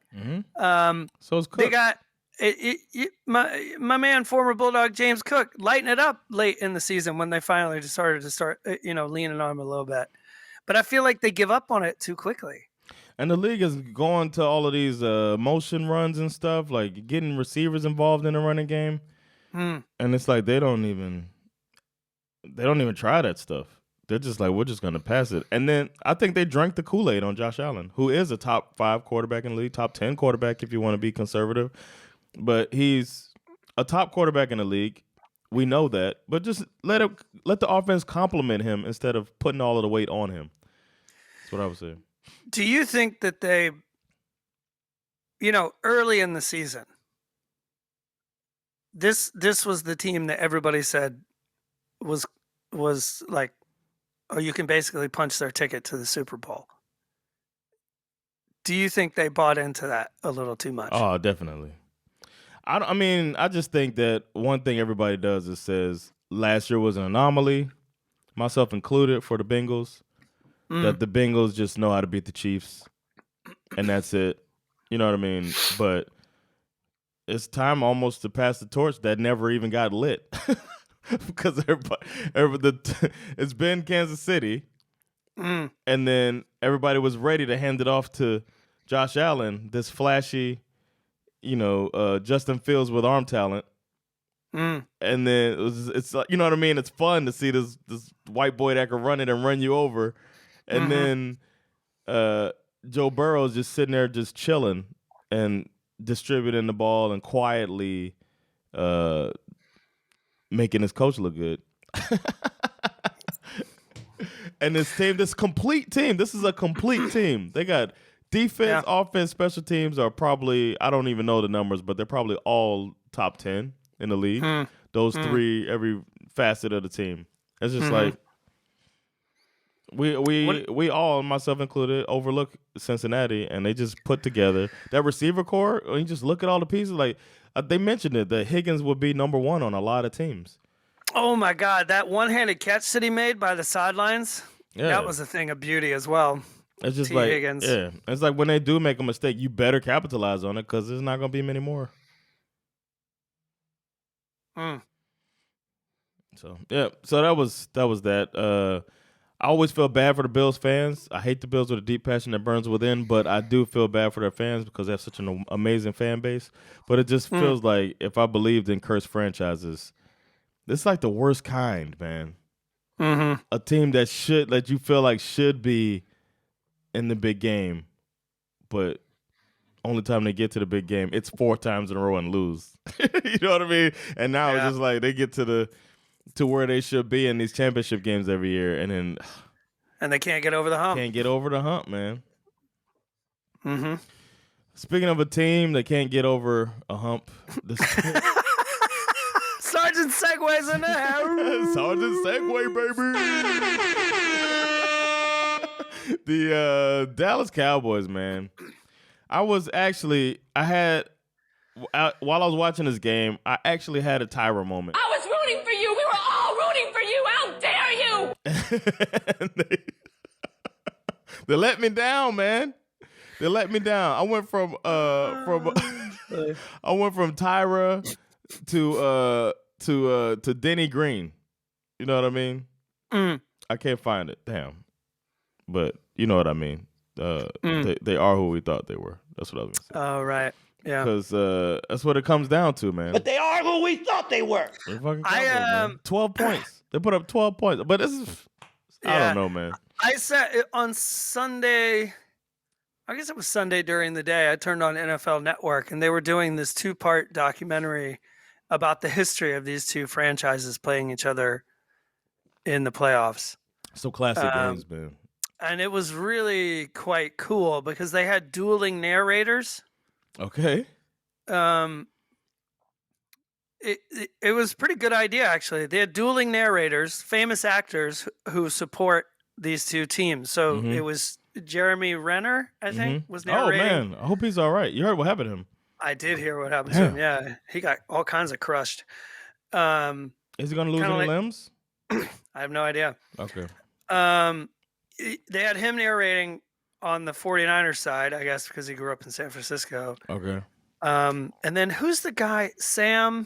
So is Cook. They got my man, former Bulldog James Cook, lighting it up late in the season when they finally started leaning on him a little bit. But I feel like they give up on it too quickly. And the league is going to all of these motion runs and stuff, like getting receivers involved in the running game. And it's like they don't even try that stuff. They're just like, we're just going to pass it. And then I think they drank the Kool-Aid on Josh Allen, who is a top 5 quarterback in the league, top 10 quarterback if you want to be conservative. But he's a top quarterback in the league. We know that. But just let the offense complement him instead of putting all of the weight on him. That's what I would say. Do you think that they, early in the season, this was the team that everybody said was like, oh, you can basically punch their ticket to the Super Bowl? Do you think they bought into that a little too much? Oh, definitely. I just think that one thing everybody does is says last year was an anomaly, myself included, for the Bengals. That the Bengals just know how to beat the Chiefs, and that's it. You know what I mean? But it's time almost to pass the torch that never even got lit. Because it's been Kansas City, and then everybody was ready to hand it off to Josh Allen, this flashy, Justin Fields with arm talent. And then it's you know what I mean? It's fun to see this white boy that can run it and run you over. And then Joe Burrow's just sitting there just chilling and distributing the ball and quietly making his coach look good. And this complete team, this is a complete team. They got defense, offense, special teams are probably, I don't even know the numbers, but they're probably all top 10 in the league. Those three, every facet of the team. It's just like, we all, myself included, overlook Cincinnati, and they just put together that receiver core. And you just look at all the pieces. Like they mentioned it, that Higgins would be number 1 on a lot of teams. Oh my God, that one-handed catch that he made by the sidelines, that was a thing of beauty as well. It's just Higgins. It's like when they do make a mistake, you better capitalize on it because there's not going to be many more. So that was that. I always feel bad for the Bills fans. I hate the Bills with a deep passion that burns within, but I do feel bad for their fans because they have such an amazing fan base. But it just feels like if I believed in cursed franchises, this is like the worst kind, man. Mm-hmm. A team that you feel like should be in the big game, but only time they get to the big game, it's 4 times in a row and lose. You know what I mean? And now it's just like they get to where they should be in these championship games every year, and they can't get over the hump. Can't get over the hump, man. Mm-hmm. Speaking of a team that can't get over a hump, Sergeant Segway's in the house. Sergeant Segway, baby. The Dallas Cowboys, man. While I was watching this game, I actually had a Tyra moment. I was rooting for you. We were all rooting for you. How dare you? They let me down, man. They let me down. I went from Tyra to Denny Green. You know what I mean? I can't find it. Damn. But you know what I mean. They are who we thought they were. That's what I was gonna say. Oh, right. Yeah. Because that's what it comes down to, man. But they are who we thought they were. 12 points. They put up 12 points. But this is, I don't know, man. I said on Sunday, I guess it was Sunday during the day, I turned on NFL Network, and they were doing this 2-part documentary about the history of these two franchises playing each other in the playoffs. So classic games, man. And it was really quite cool because they had dueling narrators. Okay. It was a pretty good idea, actually. They had dueling narrators, famous actors who support these two teams. So it was Jeremy Renner, I think, was narrating. Oh, man. I hope he's all right. You heard what happened to him. I did hear what happened to him, yeah. He got all kinds of crushed. Is he going to lose any limbs? I have no idea. Okay. They had him narrating on the 49ers side, I guess, because he grew up in San Francisco. Okay. And then who's the guy, Sam?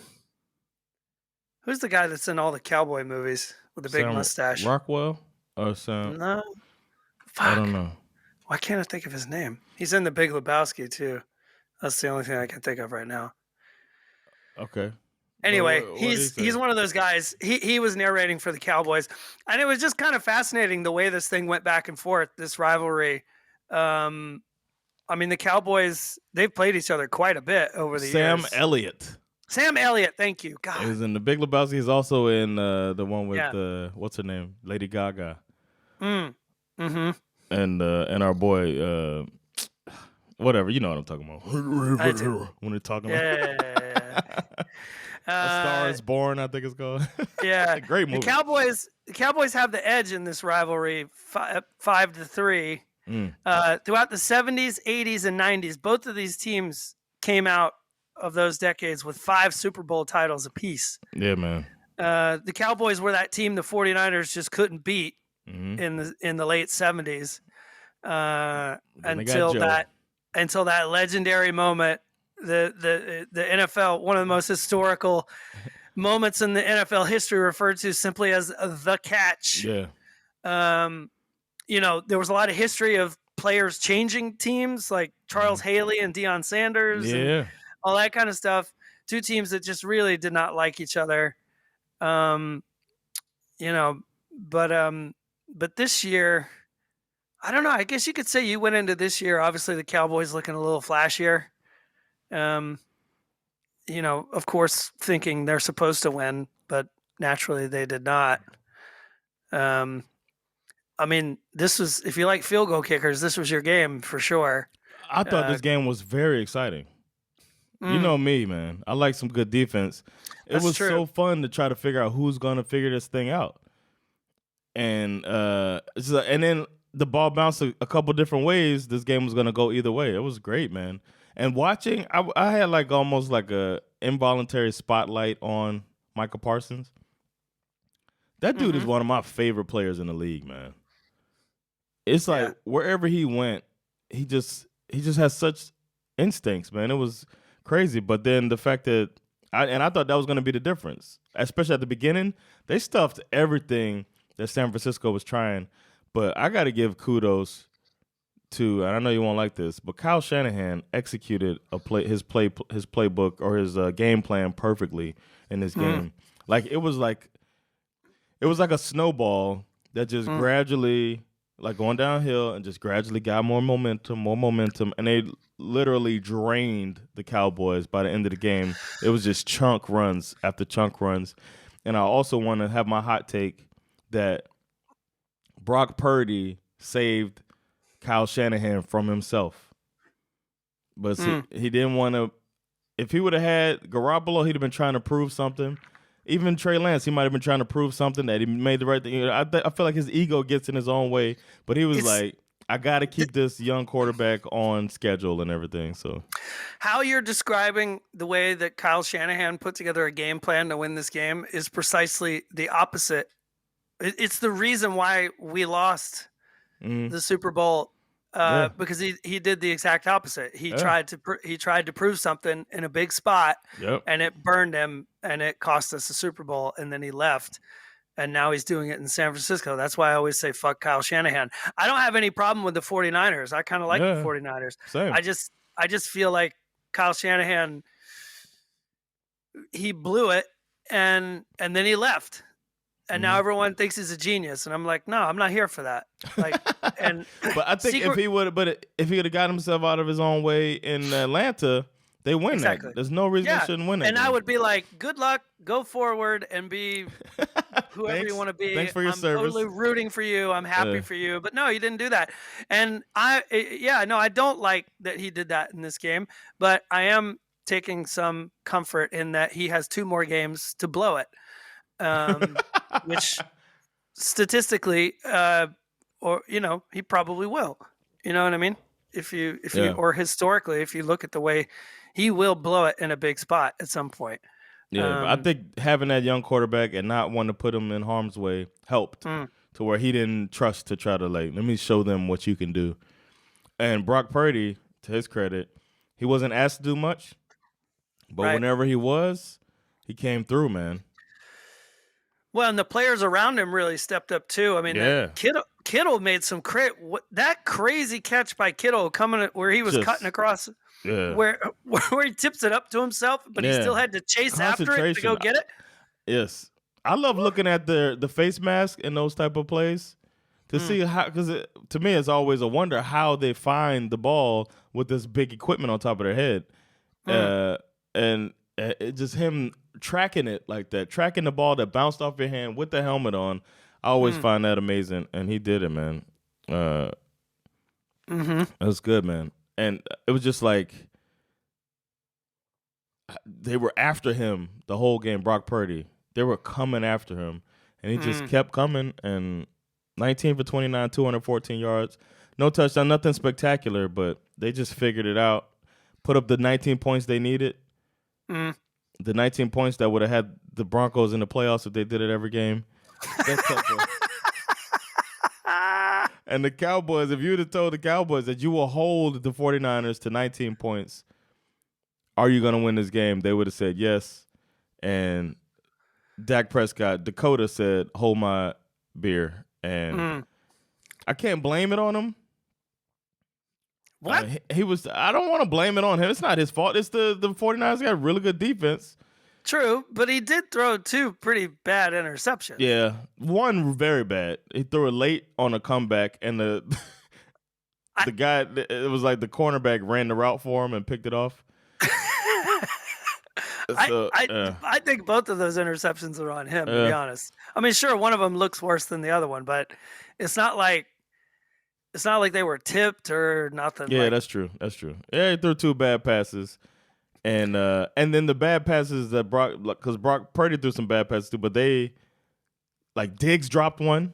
Who's the guy that's in all the cowboy movies with the big mustache? Rockwell or Sam? No. Fuck. I don't know. Why can't I think of his name? He's in the Big Lebowski, too. That's the only thing I can think of right now. Okay. Anyway, what he's one of those guys. He was narrating for the Cowboys, and it was just kind of fascinating the way this thing went back and forth, this rivalry. I mean, the Cowboys, they've played each other quite a bit over the years. Sam Elliott, thank you. God. He's in the Big Lebowski. He's also in the one with what's her name, Lady Gaga. Mm-hmm. And our boy, whatever, you know what I'm talking about. I do. When they're talking about A Star Is Born, I think it's called. Yeah, great movie. The Cowboys have the edge in this rivalry, 5-3. Throughout the 70s, 80s, and 90s, both of these teams came out of those decades with 5 Super Bowl titles apiece. Yeah, man. The Cowboys were that team the 49ers just couldn't beat in the late 70s until that legendary moment. The NFL, one of the most historical moments in the NFL history, referred to simply as the catch. Yeah. There was a lot of history of players changing teams, like Charles Haley and Deion Sanders, and all that kind of stuff. Two teams that just really did not like each other. But this year, I don't know. I guess you could say you went into this year, obviously the Cowboys looking a little flashier. Of course, thinking they're supposed to win, but naturally they did not. I mean, this was, if you like field goal kickers, this was your game for sure. I thought this game was very exciting. You know me, man. I like some good defense. It was so fun to try to figure out who's going to figure this thing out. And then the ball bounced a couple different ways. This game was going to go either way. It was great, man. And watching, I had like almost like a involuntary spotlight on Micah Parsons. That dude is one of my favorite players in the league, man. It's like wherever he went, he just has such instincts, man. It was crazy. But then the fact that I thought that was going to be the difference, especially at the beginning. They stuffed everything that San Francisco was trying. But I got to give kudos to, and I know you won't like this, but Kyle Shanahan executed his playbook or his game plan perfectly in this game. Like it was like a snowball that just gradually, like going downhill, and just gradually got more momentum, and they literally drained the Cowboys by the end of the game. It was just chunk runs after chunk runs. And I also want to have my hot take that Brock Purdy saved Kyle Shanahan from himself. But he didn't want to. If he would have had Garoppolo, he'd have been trying to prove something. Even Trey Lance, he might have been trying to prove something that he made the right thing. I feel like his ego gets in his own way. But he was like, I got to keep this young quarterback on schedule and everything. So, how you're describing the way that Kyle Shanahan put together a game plan to win this game is precisely the opposite. It's the reason why we lost the Super Bowl because he did the exact opposite. He tried to prove something in a big spot, and it burned him, and it cost us the Super Bowl. And then he left. And now he's doing it in San Francisco. That's why I always say fuck Kyle Shanahan. I don't have any problem with the 49ers. I kind of like the 49ers. Same. I just feel like Kyle Shanahan, he blew it and then he left. And now everyone thinks he's a genius. And I'm like, no, I'm not here for that. Like, but I think if he would have got himself out of his own way in Atlanta, they win that. There's no reason they shouldn't win it. And I would be like, good luck, go forward, and be whoever you want to be. Thanks for your service. I'm totally rooting for you. I'm happy for you. But no, you didn't do that. And I don't like that he did that in this game. But I am taking some comfort in that he has 2 more games to blow it, which statistically, he probably will. You know what I mean? If you or historically, if you look at the way he will blow it in a big spot at some point. Yeah, but I think having that young quarterback and not wanting to put him in harm's way helped to where he didn't trust to try to let me show them what you can do. And Brock Purdy, to his credit, he wasn't asked to do much, but whenever he came through, man. Well, and the players around him really stepped up too. I mean, Kittle made some that crazy catch by Kittle coming where he was cutting across, where he tips it up to himself, but he still had to chase after it to go get it. Yes, I love looking at the face mask in those type of plays to see how, because to me it's always a wonder how they find the ball with this big equipment on top of their head, and it just him tracking it like that, tracking the ball that bounced off your hand with the helmet on. I always find that amazing, and he did it, man. It was good, man. And it was just like they were after him the whole game, Brock Purdy. They were coming after him, and he just kept coming. And 19 for 29, 214 yards. No touchdown, nothing spectacular, but they just figured it out. Put up the 19 points they needed. The 19 points that would have had the Broncos in the playoffs if they did it every game. That's tough. And the Cowboys, if you would have told the Cowboys that you will hold the 49ers to 19 points, are you going to win this game? They would have said yes. And Dak Prescott, Dakota said, hold my beer. And I can't blame it on him. What? I don't want to blame it on him. It's not his fault. It's the 49ers got really good defense. True, but he did throw 2 pretty bad interceptions. Yeah, one very bad. He threw it late on a comeback, and the guy, it was like the cornerback ran the route for him and picked it off. I think both of those interceptions are on him, to be honest. I mean, sure, one of them looks worse than the other one, but it's not like they were tipped or nothing. Yeah, that's true. Yeah, he threw 2 bad passes. And then the bad passes that because Brock Purdy threw some bad passes too, but Diggs dropped one.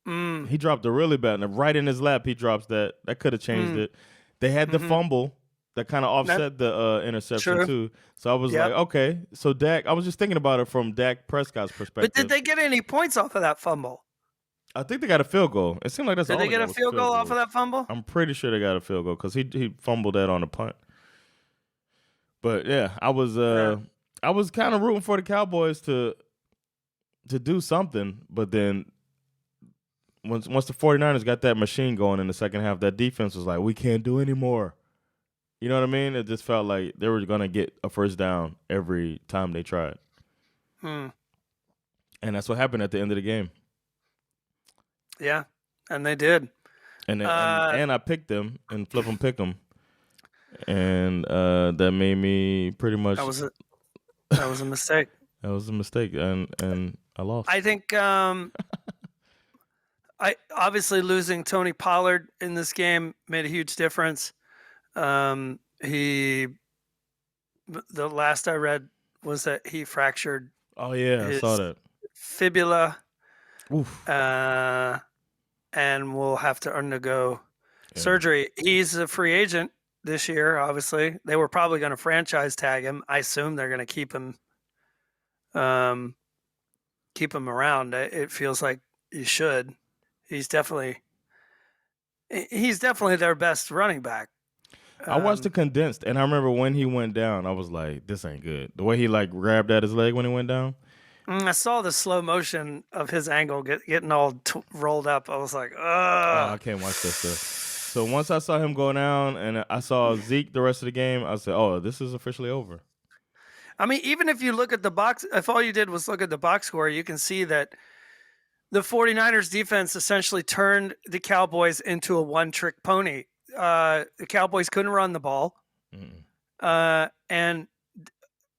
He dropped a really bad one. Right in his lap, he drops that. That could have changed it. They had the fumble that kind of offset the interception too. So I was like, okay. So Dak, I was just thinking about it from Dak Prescott's perspective. But did they get any points off of that fumble? I think they got a field goal. It seemed like that's all. Did they get a field goal off of that fumble? I'm pretty sure they got a field goal because he fumbled that on a punt. But yeah, I was I was kind of rooting for the Cowboys to do something, but then once the 49ers got that machine going in the second half, that defense was like, we can't do any more. You know what I mean? It just felt like they were going to get a first down every time they tried. And that's what happened at the end of the game. Yeah, and they did. And I picked them and flip them, pick them. And that made me pretty much. That was a mistake. That was a mistake, and I lost. I think I obviously losing Tony Pollard in this game made a huge difference. The last I read was that he fractured. Oh yeah, I saw that. Fibula. Oof. And will have to undergo surgery. He's a free agent this year. Obviously, they were probably going to franchise tag him. I assume they're going to keep him around. It feels like you should. He's definitely their best running back. I watched the condensed, and I remember when he went down, I was like, "This ain't good." The way he like grabbed at his leg when he went down. I saw the slow motion of his ankle getting all rolled up. I was like, "Ugh." Oh, I can't watch that stuff. So once I saw him go down, and I saw Zeke the rest of the game, I said, "Oh, this is officially over." I mean, even if you look at the box, if all you did was look at the box score, you can see that the 49ers defense essentially turned the Cowboys into a one-trick pony. The Cowboys couldn't run the ball. And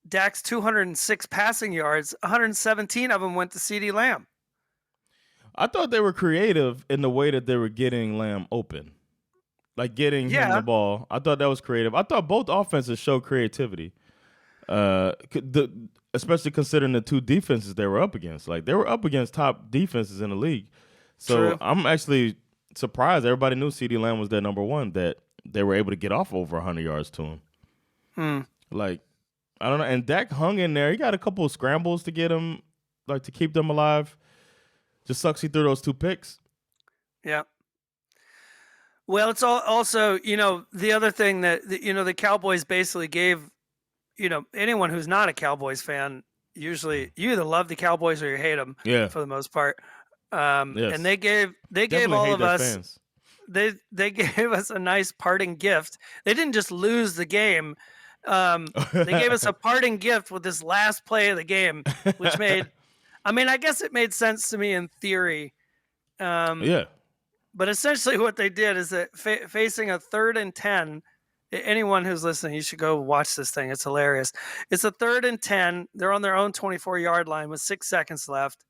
Dak's 206 passing yards, 117 of them went to CeeDee Lamb. I thought they were creative in the way that they were getting Lamb open. Like getting him the ball. I thought that was creative. I thought both offenses showed creativity. Especially considering the two defenses they were up against. Like they were up against top defenses in the league. So True. I'm actually surprised. Everybody knew CeeDee Lamb was their number one, that they were able to get off over 100 yards to him. Like, I don't know. And Dak hung in there. He got a couple of scrambles to get him, like to keep them alive. Just sucks he threw those two picks. Yeah. Well, it's also, the other thing that, the Cowboys basically gave, anyone who's not a Cowboys fan, usually you either love the Cowboys or you hate them for the most part. Yes. And they gave Definitely all hate of their us, fans. they gave us a nice parting gift. They didn't just lose the game. They gave us a parting gift with this last play of the game, which I guess it made sense to me in theory. But essentially what they did is that facing a 3rd and 10, anyone who's listening, you should go watch this thing. It's hilarious. It's a 3rd and 10. They're on their own 24-yard line with 6 seconds left.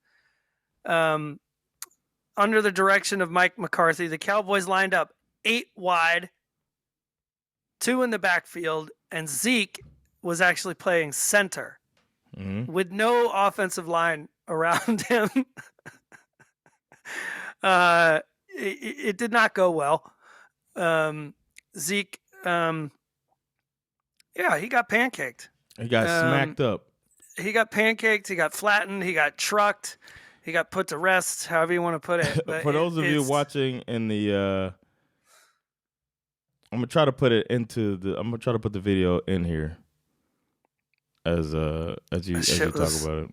Under the direction of Mike McCarthy, the Cowboys lined up 8 wide, 2 in the backfield, and Zeke was actually playing center with no offensive line around him. It did not go well. Zeke, he got pancaked. He got smacked up. He got pancaked. He got flattened. He got trucked. He got put to rest, however you want to put it. But For those of you watching in the, I'm gonna try to put it into the. I'm gonna try to put the video in here as you talk about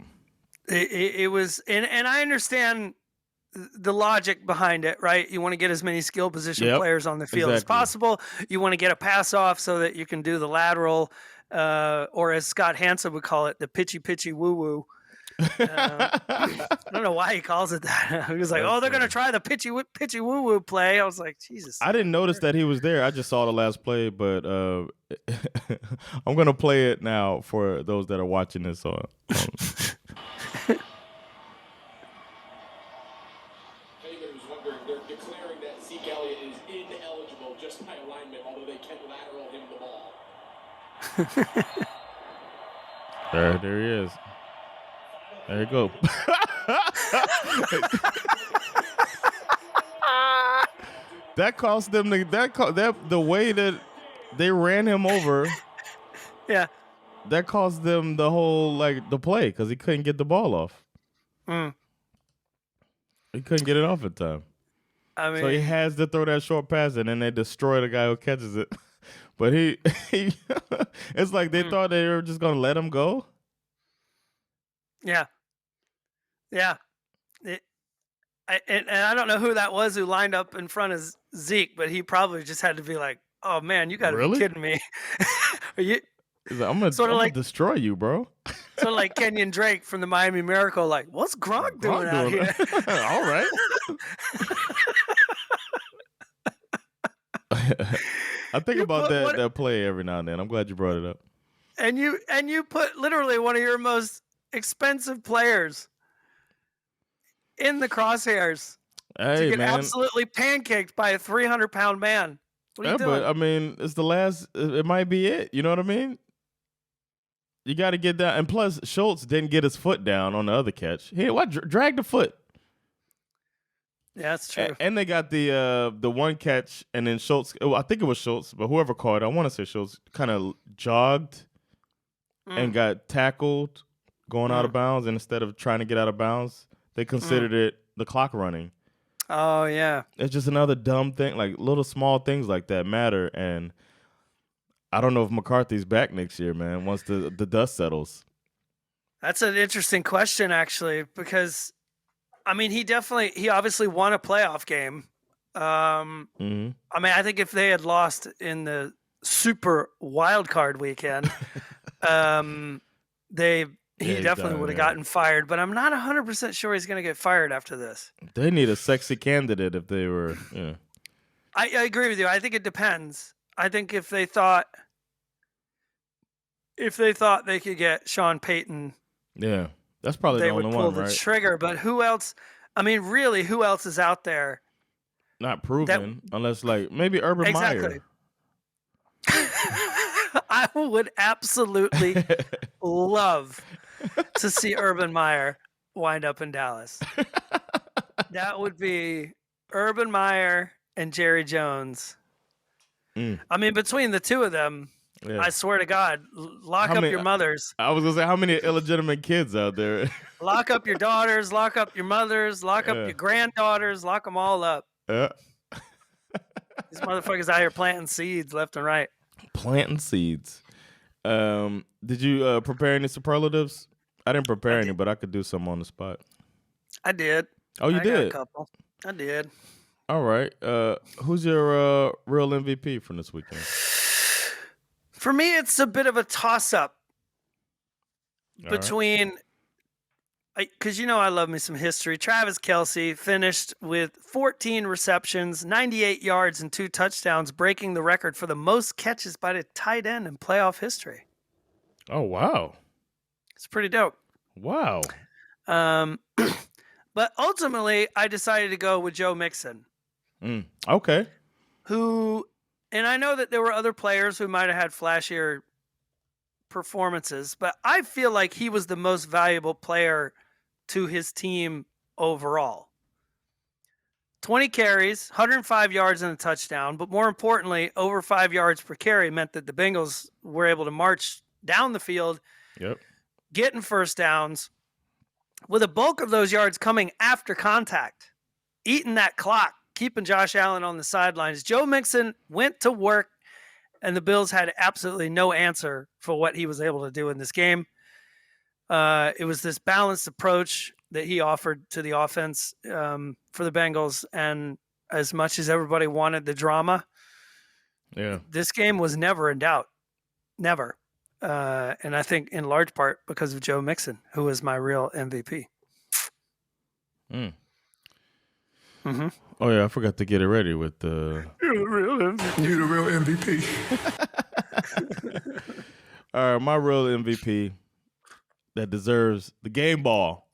it. It was, and I understand the logic behind it, right? You want to get as many skill position players on the field as possible. You want to get a pass off so that you can do the lateral, or as Scott Hansen would call it, the pitchy woo woo. I don't know why he calls it that. He was like, they're going to try the pitchy woo woo play. I was like, Jesus. I didn't notice that he was there. I just saw the last play, but I'm going to play it now for those that are watching this on. There he is. There you go. That cost them the way that they ran him over. Yeah. That cost them the whole the play because he couldn't get the ball off. He couldn't get it off in time. I mean, so he has to throw that short pass, and then they destroy the guy who catches it. But he it's like they thought they were just gonna let him go. Yeah. Yeah. And I don't know who that was who lined up in front of Zeke, but he probably just had to be like, "Oh man, you got to be kidding me!" I'm gonna destroy you, bro. Sort of like Kenyon Drake from the Miami Miracle. Like, what's Gronk doing out here? All right. I think about that play every now and then. I'm glad you brought it up. And you put literally one of your most expensive players in the crosshairs to get absolutely pancaked by a 300-pound man. What are you doing? But I mean, it's the last. It might be it. You know what I mean? You got to get down. And plus, Schultz didn't get his foot down on the other catch. Hey, what? Drag the foot. Yeah, that's true. And they got the one catch, and then Schultz. I think it was Schultz, but whoever caught it, I want to say Schultz, kind of jogged and got tackled going out of bounds. And instead of trying to get out of bounds, they considered it the clock running. Oh, yeah. It's just another dumb thing. Like little small things like that matter. And I don't know if McCarthy's back next year, man, once the dust settles. That's an interesting question, actually, because, I mean, he obviously won a playoff game. I mean, I think if they had lost in the super wild card weekend, he definitely would have gotten fired, but I'm not 100% sure he's going to get fired after this. They need a sexy candidate if they were. Yeah. I agree with you. I think it depends. I think if they thought they could get Sean Payton, yeah, that's probably the only one, right? They would pull the trigger. But who else? I mean, really, who else is out there? Not proven, unless like maybe Urban Meyer. I would absolutely love to see Urban Meyer wind up in Dallas. That would be Urban Meyer and Jerry Jones. I mean, between the two of them, I swear to God, lock up your mothers. I was going to say, how many illegitimate kids out there? Lock up your daughters, lock up your mothers, lock up your granddaughters, lock them all up. Yeah. These motherfuckers out here planting seeds left and right. Planting seeds. Did you prepare any superlatives? I didn't prepare any, but I could do some on the spot. I did. Oh, you did? Got a couple. I did. All right. Who's your real MVP from this weekend? For me, it's a bit of a toss-up between, because I love me some history. Travis Kelce finished with 14 receptions, 98 yards, and 2 touchdowns, breaking the record for the most catches by the tight end in playoff history. Oh, wow. It's pretty dope. Wow. But ultimately, I decided to go with Joe Mixon. Okay. And I know that there were other players who might have had flashier performances, but I feel like he was the most valuable player to his team overall. 20 carries, 105 yards and a touchdown, but more importantly, over 5 yards per carry meant that the Bengals were able to march down the field, getting first downs, with a bulk of those yards coming after contact, eating that clock, keeping Josh Allen on the sidelines. Joe Mixon went to work, and the Bills had absolutely no answer for what he was able to do in this game. It was this balanced approach that he offered to the offense for the Bengals, and as much as everybody wanted the drama, this game was never in doubt. Never. And I think in large part because of Joe Mixon, who was my real MVP. Oh, yeah, I forgot to get it ready with the... You're the real MVP. All right, my real MVP that deserves the game ball.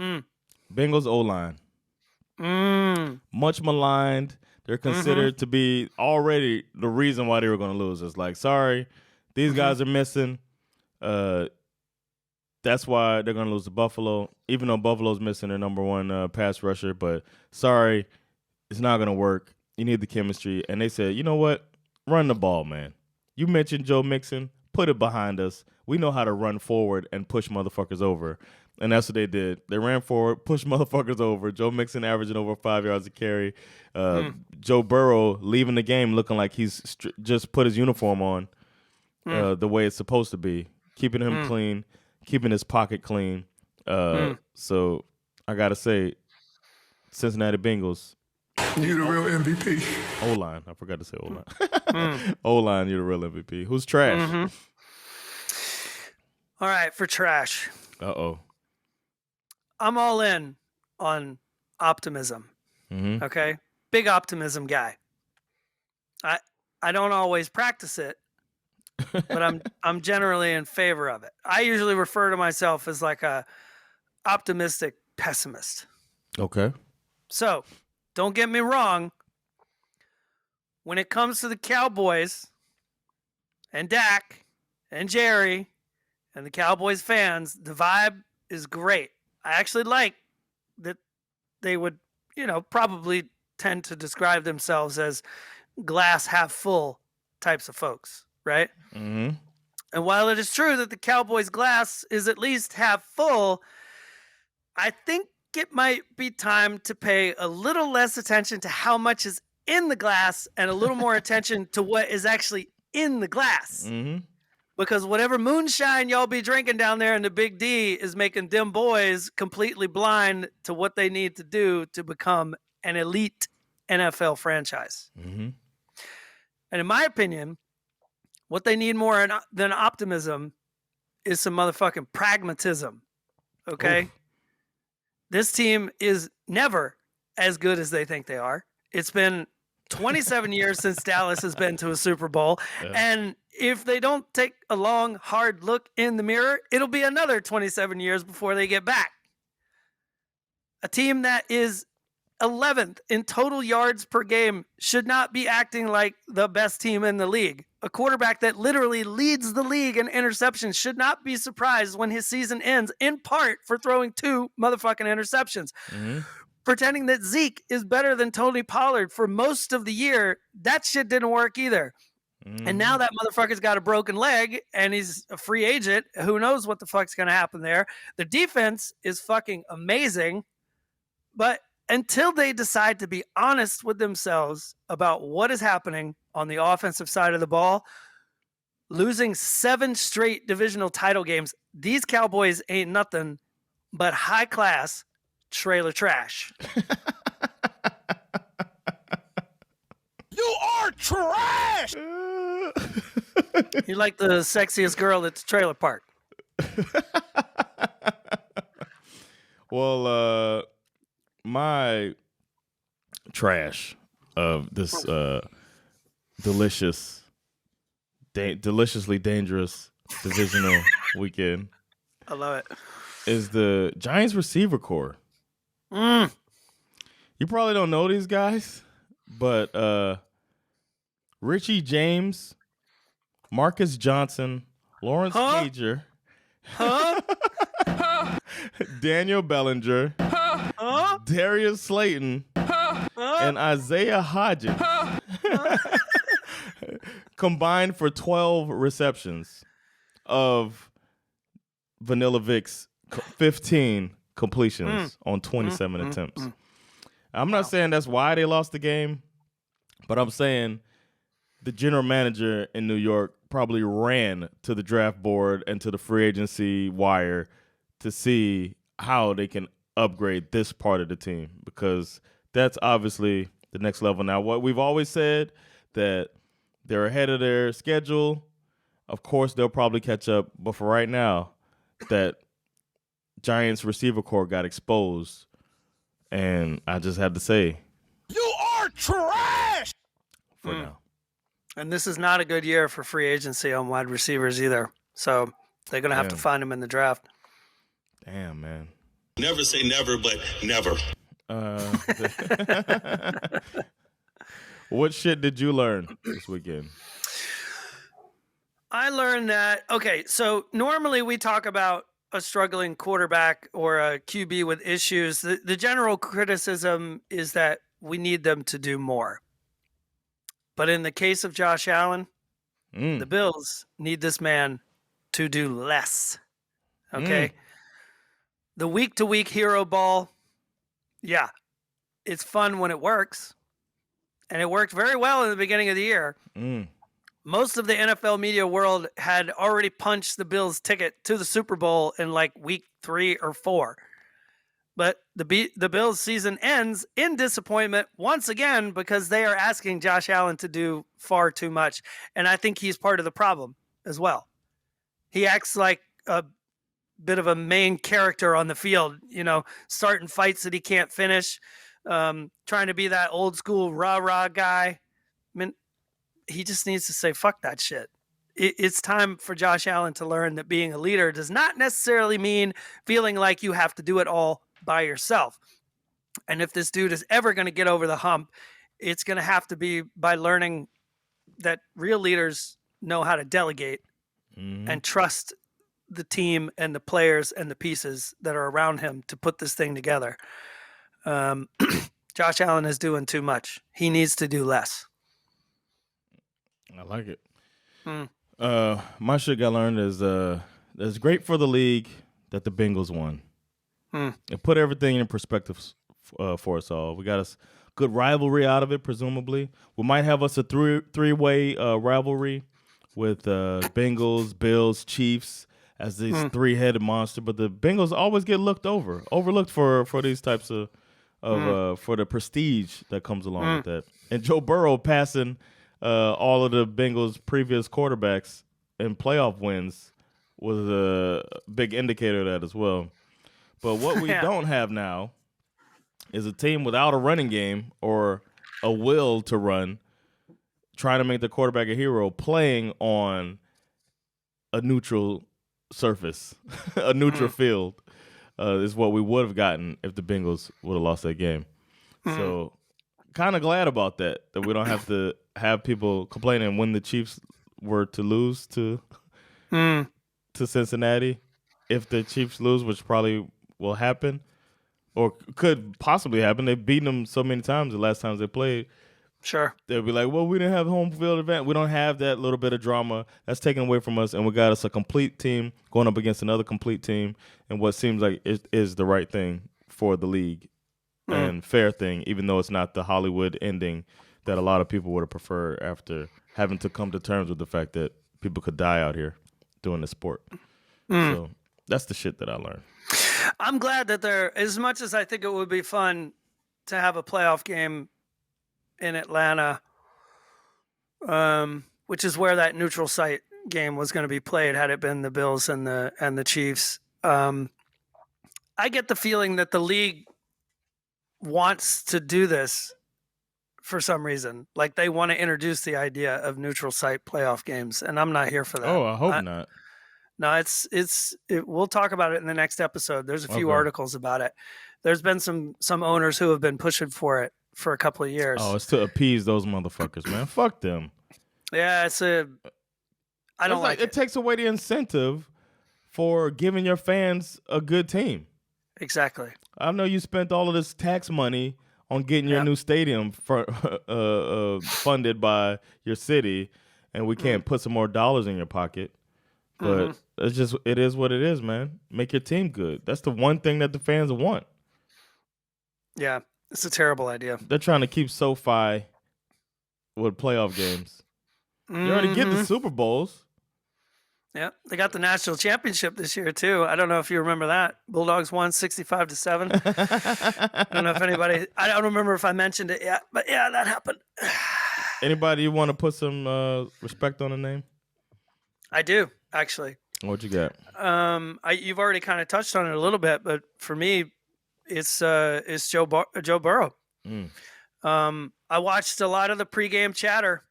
Bengals O-line. Much maligned. They're considered to be already the reason why they were going to lose. It's like, sorry, these guys are missing. That's why they're going to lose to Buffalo, even though Buffalo's missing their number one pass rusher. But sorry, it's not going to work. You need the chemistry. And they said, you know what? Run the ball, man. You mentioned Joe Mixon. Put it behind us. We know how to run forward and push motherfuckers over. And that's what they did. They ran forward, pushed motherfuckers over. Joe Mixon averaging over 5 yards a carry. Joe Burrow leaving the game looking like he's just put his uniform on the way it's supposed to be, keeping him clean, keeping his pocket clean. So I got to say, Cincinnati Bengals. You the real MVP. O-line. I forgot to say O-line. O-line, you're the real MVP. Who's trash? Mm-hmm. All right, for trash. Uh-oh. I'm all in on optimism. Mm-hmm. Okay? Big optimism guy. I don't always practice it, but I'm generally in favor of it. I usually refer to myself as like a optimistic pessimist. Okay. So, don't get me wrong. When it comes to the Cowboys and Dak and Jerry and the Cowboys fans, the vibe is great. I actually like that they would, probably tend to describe themselves as glass half full types of folks, right? Mm-hmm. And while it is true that the Cowboys' glass is at least half full, I think it might be time to pay a little less attention to how much is in the glass and a little more attention to what is actually in the glass. Mm-hmm. Because whatever moonshine y'all be drinking down there in the Big D is making them boys completely blind to what they need to do to become an elite NFL franchise. Mm-hmm. And in my opinion, what they need more than optimism is some motherfucking pragmatism. Okay? Oof. This team is never as good as they think they are. It's been 27 years since Dallas has been to a Super Bowl. Yeah. And if they don't take a long, hard look in the mirror, it'll be another 27 years before they get back. A team that is 11th in total yards per game should not be acting like the best team in the league. A quarterback that literally leads the league in interceptions should not be surprised when his season ends, in part for throwing 2 motherfucking interceptions. Mm-hmm. Pretending that Zeke is better than Tony Pollard for most of the year, that shit didn't work either. Mm-hmm. And now that motherfucker's got a broken leg and he's a free agent. Who knows what the fuck's going to happen there? The defense is fucking amazing, but until they decide to be honest with themselves about what is happening on the offensive side of the ball, losing 7 straight divisional title games, these Cowboys ain't nothing but high-class trailer trash. You are trash! You're like the sexiest girl at the trailer park. Well, my trash of this deliciously dangerous divisional weekend. I love it. Is the Giants receiver core. You probably don't know these guys, but Richie James, Marcus Johnson, Lawrence Cager, Daniel Bellinger, Darius Slayton, and Isaiah Hodgins combined for 12 receptions of Vanilla Vic's 15 completions on 27 attempts. I'm not saying that's why they lost the game, but I'm saying the general manager in New York probably ran to the draft board and to the free agency wire to see how they can upgrade this part of the team, because that's obviously the next level. Now, what we've always said, that they're ahead of their schedule. Of course, they'll probably catch up. But for right now, that Giants receiver core got exposed. And I just have to say, You are trash! for now. And this is not a good year for free agency on wide receivers either. So they're going to have to find them in the draft. Damn, man. Never say never, but never. What shit did you learn this weekend? I learned that, okay, so normally we talk about a struggling quarterback or a QB with issues. The general criticism is that we need them to do more. But in the case of Josh Allen, the Bills need this man to do less. Okay? The week-to-week hero ball, yeah, it's fun when it works. And it worked very well in the beginning of the year. most of the NFL media world had already punched the Bills' ticket to the Super Bowl in like week 3 or 4. But the Bills' season ends in disappointment once again because they are asking Josh Allen to do far too much. And I think he's part of the problem as well. He acts like a bit of a main character on the field, starting fights that he can't finish, trying to be that old school rah-rah guy. I mean, he just needs to say, fuck that shit. It's time for Josh Allen to learn that being a leader does not necessarily mean feeling like you have to do it all by yourself. And if this dude is ever going to get over the hump, it's going to have to be by learning that real leaders know how to delegate and trust the team and the players and the pieces that are around him to put this thing together. Josh Allen is doing too much. He needs to do less. I like it. My shit got learned is it's great for the league that the Bengals won. It put everything in perspective for us all. We got a good rivalry out of it, presumably. We might have us a three-way rivalry with Bengals, Bills, Chiefs as these three-headed monster. But the Bengals always get overlooked for these types of for the prestige that comes along with that. And Joe Burrow passing all of the Bengals' previous quarterbacks in playoff wins was a big indicator of that as well. But what we don't have now is a team without a running game or a will to run, trying to make the quarterback a hero, playing on a neutral surface, a neutral field, is what we would have gotten if the Bengals would have lost that game. So kind of glad about that we don't have to have people complaining when the Chiefs were to lose to Cincinnati. If the Chiefs lose, which probably will happen or could possibly happen. They've beaten them so many times the last times they played. Sure. They'll be like, well, we didn't have home field advantage. We don't have that little bit of drama. That's taken away from us, and we got us a complete team going up against another complete team and what seems like is the right thing for the league and fair thing, even though it's not the Hollywood ending that a lot of people would have preferred after having to come to terms with the fact that people could die out here doing the sport. So that's the shit that I learned. I'm glad that as much as I think it would be fun to have a playoff game in Atlanta, which is where that neutral site game was going to be played had it been the Bills and the Chiefs. I get the feeling that the league wants to do this for some reason. Like they want to introduce the idea of neutral site playoff games, and I'm not here for that. Oh, I hope not. No, we'll talk about it in the next episode. There's a few articles about it. There's been some owners who have been pushing for it for a couple of years. Oh, it's to appease those motherfuckers, man. Fuck them. Yeah, I don't like it. It takes away the incentive for giving your fans a good team. Exactly. I know you spent all of this tax money on getting your new stadium funded by your city, and we can't put some more dollars in your pocket. But it is what it is, man. Make your team good. That's the one thing that the fans want. Yeah, it's a terrible idea. They're trying to keep SoFi with playoff games. You already get the Super Bowls. Yeah, they got the national championship this year too. I don't know if you remember that. Bulldogs won 65-7. I don't know if anybody. I don't remember if I mentioned it yet, but yeah, that happened. Anybody you want to put some respect on the name? I do, actually. What you got? You've already kind of touched on it a little bit, but for me, it's Joe Burrow. I watched a lot of the pregame chatter,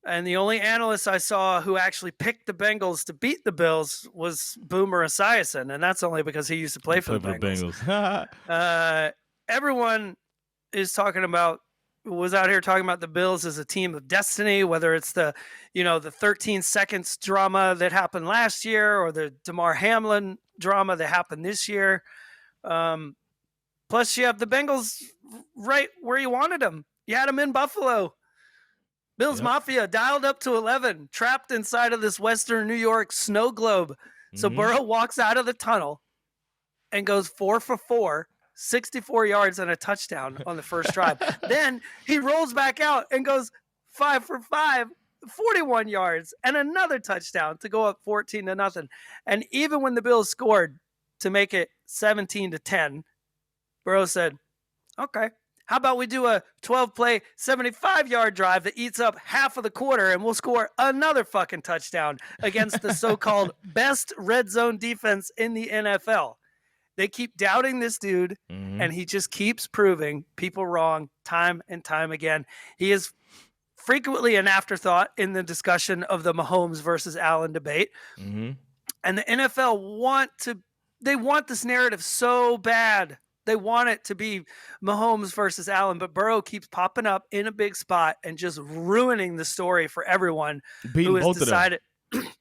and the only analyst I saw who actually picked the Bengals to beat the Bills was Boomer Esiason, and that's only because he used to play for the Bengals. Everyone was out here talking about the Bills as a team of destiny, whether it's the 13 seconds drama that happened last year or the DeMar Hamlin drama that happened this year. Plus, you have the Bengals right where you wanted them. You had them in Buffalo. Bills Mafia dialed up to 11, trapped inside of this Western New York snow globe. So Burrow walks out of the tunnel and goes 4 for 4. 64 yards and a touchdown on the first drive. Then he rolls back out and goes 5 for 5 41 yards and another touchdown to go up 14-0. And even when the Bills scored to make it 17-10, Burrow said, okay, how about we do a 12-play, 75-yard drive that eats up half of the quarter and we'll score another fucking touchdown against the so-called best red zone defense in the NFL. They keep doubting this dude, and he just keeps proving people wrong time and time again. He is frequently an afterthought in the discussion of the Mahomes versus Allen debate. And the NFL want this narrative so bad. They want it to be Mahomes versus Allen, but Burrow keeps popping up in a big spot and just ruining the story for everyone who has decided,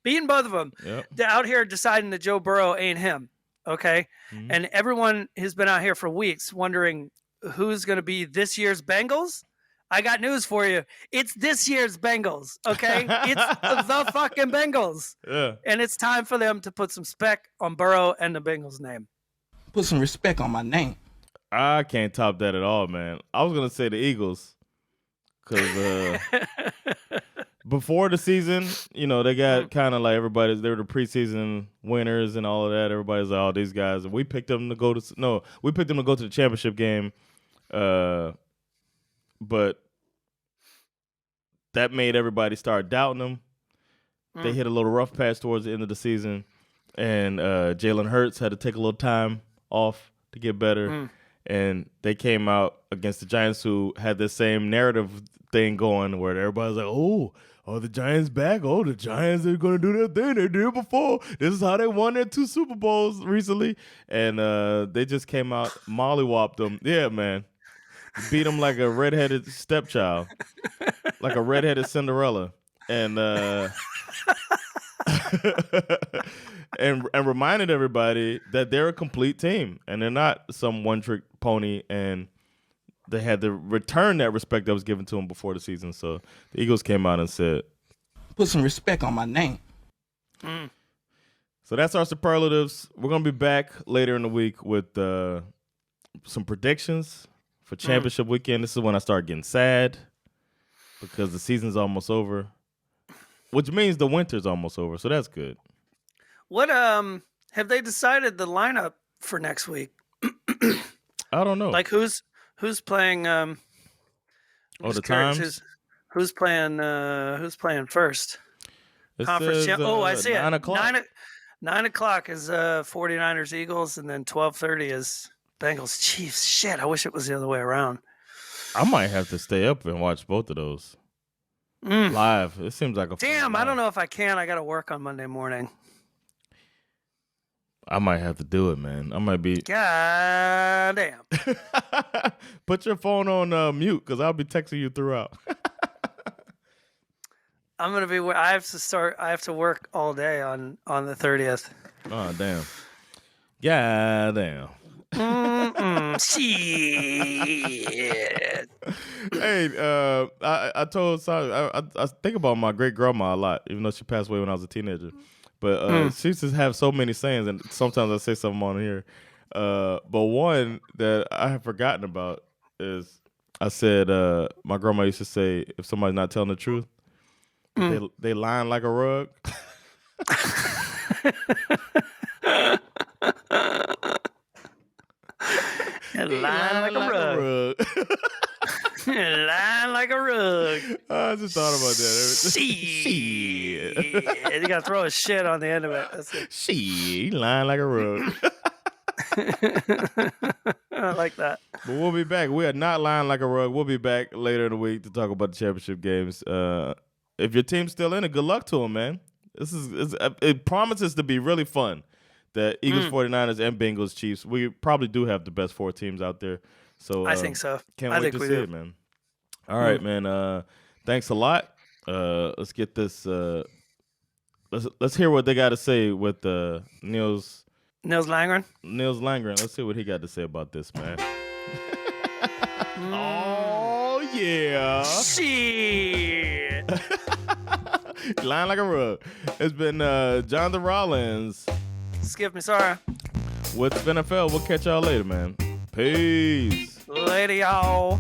beating both of them. They're out here deciding that Joe Burrow ain't him. Okay. And everyone has been out here for weeks wondering who's going to be this year's Bengals. I got news for you. It's this year's Bengals. Okay. It's the fucking Bengals. Yeah. And it's time for them to put some spec on Burrow and the Bengals name. Put some respect on my name. I can't top that at all, man. I was going to say the Eagles because before the season, they got kind of like everybody. They were the preseason winners and all of that. Everybody's like, "Oh, these guys." We picked them to go to the championship game, but that made everybody start doubting them. They hit a little rough patch towards the end of the season, and Jalen Hurts had to take a little time off to get better. And they came out against the Giants, who had the same narrative thing going, where everybody's like, "Oh, the Giants back. Oh, the Giants are going to do their thing they did before. This is how they won their 2 Super Bowls recently." And they just came out, mollywopped them. Yeah, man. Beat them like a redheaded stepchild, like a redheaded Cinderella. And and reminded everybody that they're a complete team and they're not some one-trick pony, and they had to return that respect that was given to them before the season. So the Eagles came out and said, put some respect on my name. So that's our superlatives. We're going to be back later in the week with some predictions for championship weekend. This is when I start getting sad because the season's almost over, which means the winter's almost over. So that's good. What have they decided the lineup for next week? I don't know. Like who's playing? The times. Who's playing first? Conference says, I see 9 it. o'clock. 9 o'clock is 49ers Eagles, and then 12:30 is Bengals Chiefs. Shit, I wish it was the other way around. I might have to stay up and watch both of those live. It seems like a damn. I don't know if I can. I got to work on Monday morning. I might have to do it, man. I might be. God damn. Put your phone on mute because I'll be texting you throughout. I'm gonna be. I have to work all day on the 30th. Oh damn. Yeah, damn. Shit. Hey, I told Sasha, I think about my great grandma a lot, even though she passed away when I was a teenager. But she used to have so many sayings, and sometimes I say something on here. But one that I have forgotten about is I said my grandma used to say, if somebody's not telling the truth, they lying like a rug. Lying like a rug. Lying like a rug. I just thought about that. Shit. You gotta throw a shit on the end of it. That's it. She lying like a rug. I like that. But we'll be back. We are not lying like a rug. We'll be back later in the week to talk about the championship games. If your team's still in it, good luck to them, man. It promises to be really fun. The Eagles, 49ers, and Bengals, Chiefs. We probably do have the best 4 teams out there. So I think so. Can't wait to see it, man. All right, man. Thanks a lot. Let's get this. Let's hear what they got to say with Nils Langren. Nils Langren. Let's see what he got to say about this, man. Oh yeah. Shit. Lying like a rug. It's been Jonathan Rollins. Skip me, sorry. With SveNFL. We'll catch y'all later, man. Peace. Later, y'all.